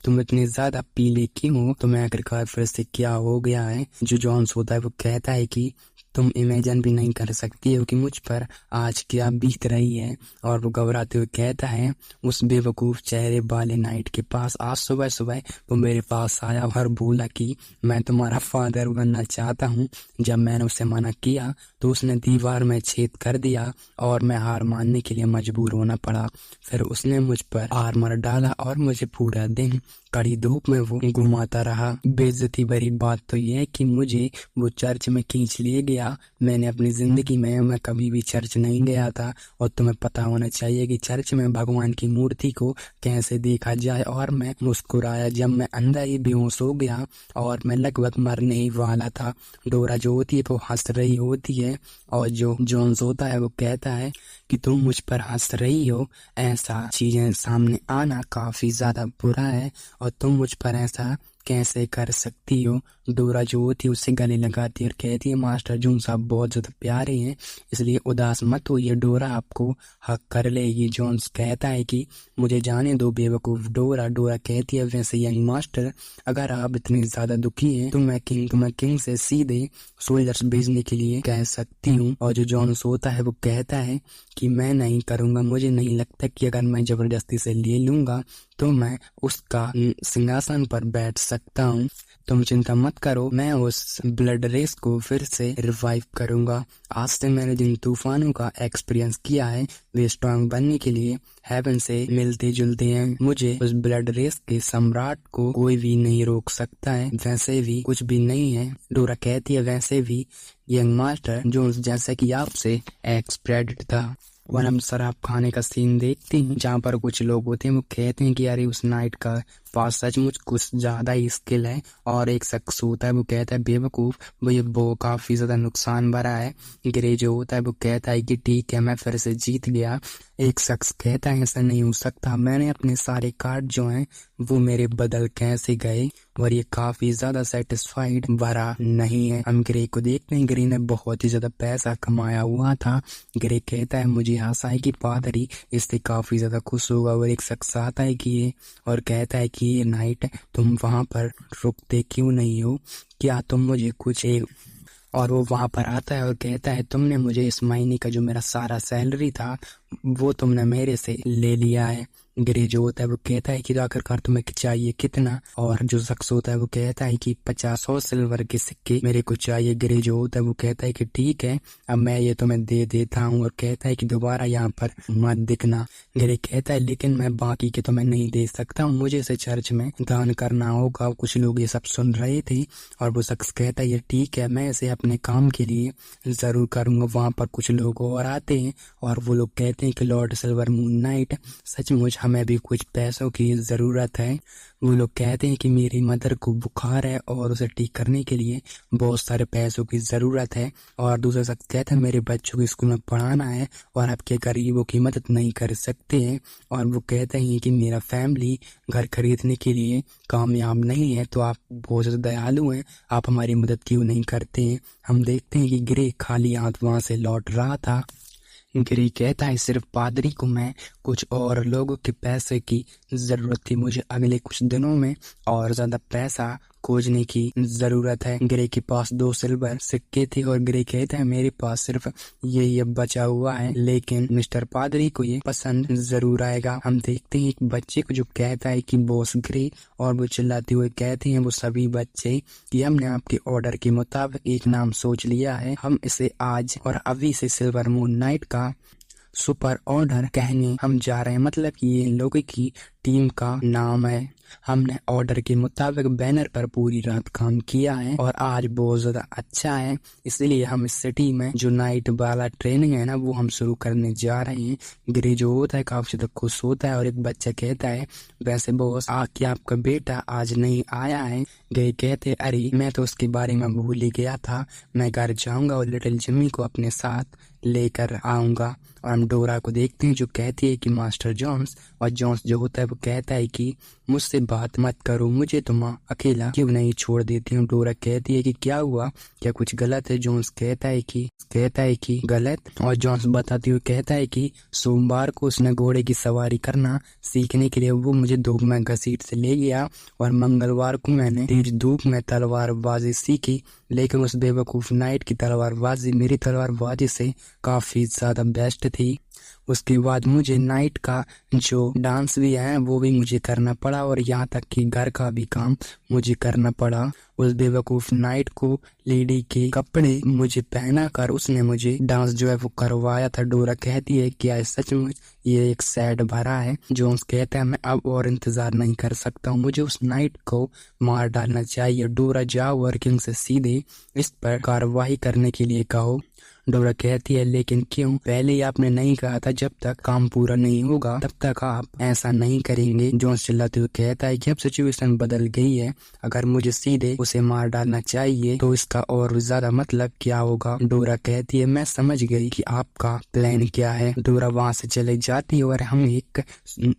तुम इतने ज्यादा पीले क्यों हो, तुम्हें आखिरकार फिर से क्या हो गया है। जो जॉन्स होता है वो कहता है कि तुम इमेजिन भी नहीं कर सकती हो कि मुझ पर आज क्या बीत रही है। और वो घबराते हुए कहता है, उस बेवकूफ चेहरे वाले नाइट के पास आज सुबह सुबह वो मेरे पास आया और बोला कि मैं तुम्हारा फादर बनना चाहता हूँ। जब मैंने उसे मना किया तो उसने दीवार में छेद कर दिया और मैं हार मानने के लिए मजबूर होना पड़ा। फिर उसने मुझ पर आर्मर डाला और मुझे पूरा दिन कड़ी धूप में वो घुमाता रहा। बेइज्जती भरी बात तो यह है कि मुझे वो चर्च में खींच लिए गया। मैंने अपनी जिंदगी में मैं कभी भी चर्च नहीं गया था, और तुम्हें पता होना चाहिए कि चर्च में भगवान की मूर्ति को कैसे देखा जाए। और मैं मुस्कुराया जब मैं अंदर ही बेहोश हो गया और मैं लगभग मरने ही वाला था। डोरा जो होती है वो हंस रही होती है और जो जॉन्स होता है वो कहता है कि तुम मुझ पर हंस रही हो, ऐसा चीजें सामने आना काफी ज्यादा बुरा है और तुम मुझ पर ऐसा कैसे कर सकती हो। डोरा जो होती है उससे गले लगाती है और कहती है मास्टर जोन्स आप बहुत ज्यादा प्यारे हैं, इसलिए उदास मत होइए, डोरा आपको हक कर लेगी। जोन्स कहता है कि मुझे जाने दो बेवकूफ डोरा। डोरा कहती है वैसे यंग मास्टर अगर आप इतने ज्यादा दुखी हैं तो मैं किंग से सीधे सोल्जर्स भेजने के लिए कह सकती हूँ। और जो जोन्स होता है वो कहता है कि मैं नहीं करूंगा, मुझे नहीं लगता कि अगर मैं जबरदस्ती से ले लूंगा तो मैं उसका सिंहासन पर बैठ सकता हूँ। तुम चिंता मत करो, मैं उस ब्लड रेस को फिर से रिवाइव करूंगा। आज से मैंने जिन तूफानों का एक्सपीरियंस किया है वे स्ट्रांग बनने के लिए हेवन से मिलते जुलते हैं। मुझे उस ब्लड रेस के सम्राट को कोई भी नहीं रोक सकता है, वैसे भी कुछ भी नहीं है। डोरा कहती है वैसे भी यंग मास्टर जोन्स जैसा कि आपसे एक्सपेक्टेड था। और हम शराब खाने का सीन देखते हैं जहाँ पर कुछ लोग होते हैं वो कहते हैं कि यार उस नाइट का पास सचमुच कुछ ज्यादा ही स्किल है। और एक शख्स होता है वो कहता है बेवकूफ वो काफी ज्यादा नुकसान भरा है। ग्रे जो होता है वो कहता है कि ठीक है मैं फिर से जीत गया। एक शख्स कहता है ऐसा नहीं हो सकता, मैंने अपने सारे कार्ड जो हैं वो मेरे बदल कैसे गए। और ये काफी ज्यादा सेटिस्फाइड भरा नहीं है। हम ग्रे को देखते हैं, ग्रे ने बहुत ही ज्यादा पैसा कमाया हुआ था। ग्रे कहता है मुझे आशा है कि पादरी इससे काफी ज्यादा खुश होगा। और एक शख्स आता है कि ये और कहता है कि ये नाइट तुम वहां पर रुकते क्यों नहीं हो, क्या तुम मुझे कुछ और वो वहां पर आता है और कहता है तुमने मुझे इस महीने का जो मेरा सारा सैलरी था वो तुमने मेरे से ले लिया है। ग्रे जो होता है वो कहता है कि आखिरकार तुम्हें चाहिए कितना। और जो शख्स होता है वो कहता है कि 50 सिल्वर के सिक्के मेरे को चाहिए। ग्रे जो होता है वो कहता है कि ठीक है अब मैं ये तुम्हें दे देता हूँ। और कहता है कि दोबारा यहाँ पर मत दिखना। ग्रे कहता है लेकिन मैं बाकी के तुम्हें नहीं दे सकता हूँ, मुझे इसे चर्च में दान करना होगा। कुछ लोग ये सब सुन रहे थे और वो शख्स कहता है ये ठीक है मैं इसे अपने काम के लिए जरूर करूंगा। वहां पर कुछ लोग और आते हैं और वो लोग कहते हैं कि लॉर्ड सिल्वर मून नाइट सचमुच हमें भी कुछ पैसों की जरूरत है। वो लोग कहते हैं कि मेरी मदर को बुखार है और उसे ठीक करने के लिए बहुत सारे पैसों की जरूरत है। और दूसरा शख्स कहता है मेरे बच्चों को स्कूल में पढ़ाना है और आपके गरीबों की मदद नहीं कर सकते हैं। और वो कहते हैं कि मेरा फैमिली घर खरीदने के लिए कामयाब नहीं है, तो आप बहुत ज्यादा दयालु हैं, आप हमारी मदद क्यों नहीं करते हैं। हम देखते हैं कि ग्रे खाली हाथ वहां से लौट रहा था। ग्रे कहता है सिर्फ पादरी को मैं कुछ और लोगों के पैसे की जरूरत थी, मुझे अगले कुछ दिनों में और ज्यादा पैसा खोजने की जरूरत है। ग्रे के पास 2 सिल्वर सिक्के थे और ग्रे कहता है मेरे पास सिर्फ ये बचा हुआ है, लेकिन मिस्टर पादरी को ये पसंद जरूर आएगा। हम देखते हैं एक बच्चे को जो कहता है कि बॉस ग्रे, और वो चिल्लाते हुए कहते हैं वो सभी बच्चे कि हमने आपके ऑर्डर के मुताबिक एक नाम सोच लिया है, हम इसे आज और अभी से सिल्वर मून नाइट का सुपर ऑर्डर कहने हम जा रहे हैं। मतलब कि ये इन लोगों की टीम का नाम है। हमने ऑर्डर के मुताबिक बैनर पर पूरी रात काम किया है और आज बहुत ज्यादा अच्छा है, इसलिए हम इस सिटी में जो नाइट वाला ट्रेनिंग है ना वो हम शुरू करने जा रहे हैं। ग्रे जो होता है काफी ज्यादा खुश होता है और एक बच्चा कहता है वैसे बॉस क्या आपका बेटा आज नहीं आया है। ग्रे कहते अरे मैं तो उसके बारे में भूल ही गया था, मैं घर जाऊंगा और लिटिल जिम्मी को अपने साथ लेकर आऊंगा। और हम डोरा को देखते हैं जो कहती है कि मास्टर जोन्स, और जोन्स जो होता है वो कहता है कि मुझसे बात मत करो, मुझे तुम अकेला क्यों नहीं छोड़ देती हूँ। डोरा कहती है कि क्या हुआ, क्या कुछ गलत है। जोन्स कहता है कि गलत, और जोन्स बताते हुए कहता है कि सोमवार को उसने घोड़े की सवारी करना सीखने के लिए वो मुझे धूप में घसीट से ले गया और मंगलवार को मैंने तेज धूप में तलवारबाजी सीखी, लेकिन उस बेवकूफ नाइट की तलवारबाजी मेरी तलवारबाजी से काफी ज्यादा बेस्ट थी। उसके बाद मुझे नाइट का जो डांस भी है वो भी मुझे करना पड़ा और यहाँ तक कि घर का भी काम मुझे करना पड़ा। उस बेवकूफ नाइट को लेडी के कपड़े मुझे पहना कर उसने मुझे डांस जो है वो करवाया था। डोरा कहती है क्या सचमुच ये एक सैड भरा है। जोन्स कहता है मैं अब और इंतजार नहीं कर सकता हूँ, मुझे उस नाइट को मार डालना चाहिए। डोरा जाओ और किंग से सीधे इस पर कार्रवाई करने के लिए कहो। डोरा कहती है लेकिन क्यों? पहले ही आपने नहीं कहा था जब तक काम पूरा नहीं होगा तब तक आप ऐसा नहीं करेंगे। जोन्स चिल्लाते हुए कहता है कि अब सिचुएशन बदल गई है, अगर मुझे सीधे उसे मार डालना चाहिए तो इसका और ज्यादा मतलब क्या होगा? डोरा कहती है मैं समझ गई कि आपका प्लान क्या है। डोरा वहाँ से चले जाती है और हम एक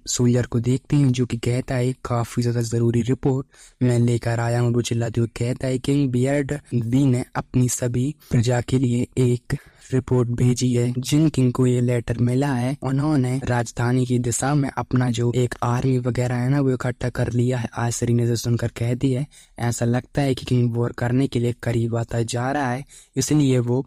सोल्जर को देखते हैं जो कि कहता है काफी ज्यादा जरूरी रिपोर्ट मैं लेकर आया हूँ। वो चिल्लाते हुए कहता है किंग बियर्ड बी ने अपनी सभी प्रजा के लिए एक रिपोर्ट भेजी है। जिन किंग को ये लेटर मिला है उन्होंने राजधानी की दिशा में अपना जो एक आर्मी वगैरह है ना वो इकट्ठा कर लिया है। आयसरी ने सुनकर कहती है ऐसा लगता है कि किंग वॉर करने के लिए करीब आता जा रहा है, इसलिए वो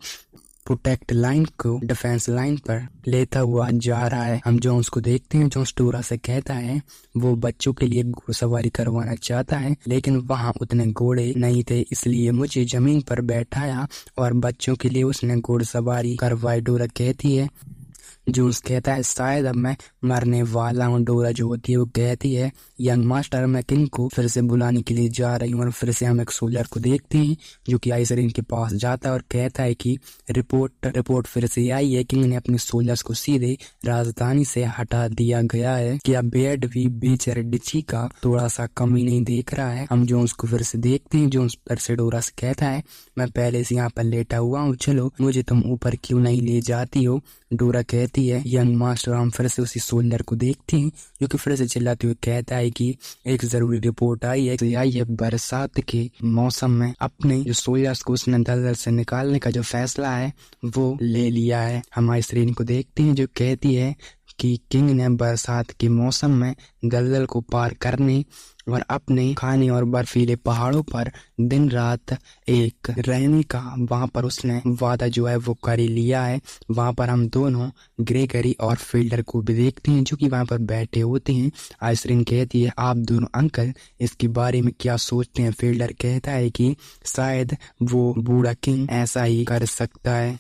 प्रोटेक्ट लाइन को डिफेंस लाइन पर लेता हुआ जा रहा है। हम जोन्स को देखते हैं। जोन्स डोरा से कहता है वो बच्चों के लिए घुड़सवारी करवाना चाहता है लेकिन वहाँ उतने घोड़े नहीं थे, इसलिए मुझे जमीन पर बैठाया और बच्चों के लिए उसने घुड़सवारी करवाई। डोरा कहती है जोन्स कहता है शायद अब मैं मरने वाला हूँ। डोरा जो होती है वो कहती है यंग मास्टर मैं किंग को फिर से बुलाने के लिए जा रही हूँ। और फिर से हम एक सोल्जर को देखते हैं जो कि आइसरीन के पास जाता है और कहता है कि रिपोर्ट फिर से आई है। किंग ने अपने सोल्जर्स को सीधे राजधानी से हटा दिया गया है। क्या बेड भी बेचारे डिची का थोड़ा सा कमी नहीं देख रहा है? हम जोन्स को फिर से देखते हैं। जोन्स फिर से डोरा से कहता है मैं पहले से यहाँ पर लेटा हुआ हूँ, चलो मुझे तुम ऊपर क्यों नहीं ले जाती हो? डोरा कहती है यंग मास्टर। हम फिर से उसी सोल्जर को देखते हैं जो कि फिर से चिल्लाते हुए कहता है कि एक जरूरी रिपोर्ट आई है बरसात के मौसम में अपने जो सोल्जर्स को उसने दलदल से निकालने का जो फैसला है वो ले लिया है। हम आइसरीन को देखते हैं जो कहती है कि किंग ने बरसात के मौसम में दलदल को पार करने और अपने खाने और बर्फीले पहाड़ों पर दिन रात एक रहने का वहां पर उसने वादा जो है वो कर ही लिया है। वहां पर हम दोनों ग्रेगरी और फील्डर को भी देखते हैं जो कि वहां पर बैठे होते हैं। आइसरीन कहती है आप दोनों अंकल इसके बारे में क्या सोचते हैं? फील्डर कहता है कि शायद वो बूढ़ा किंग ऐसा ही कर सकता है।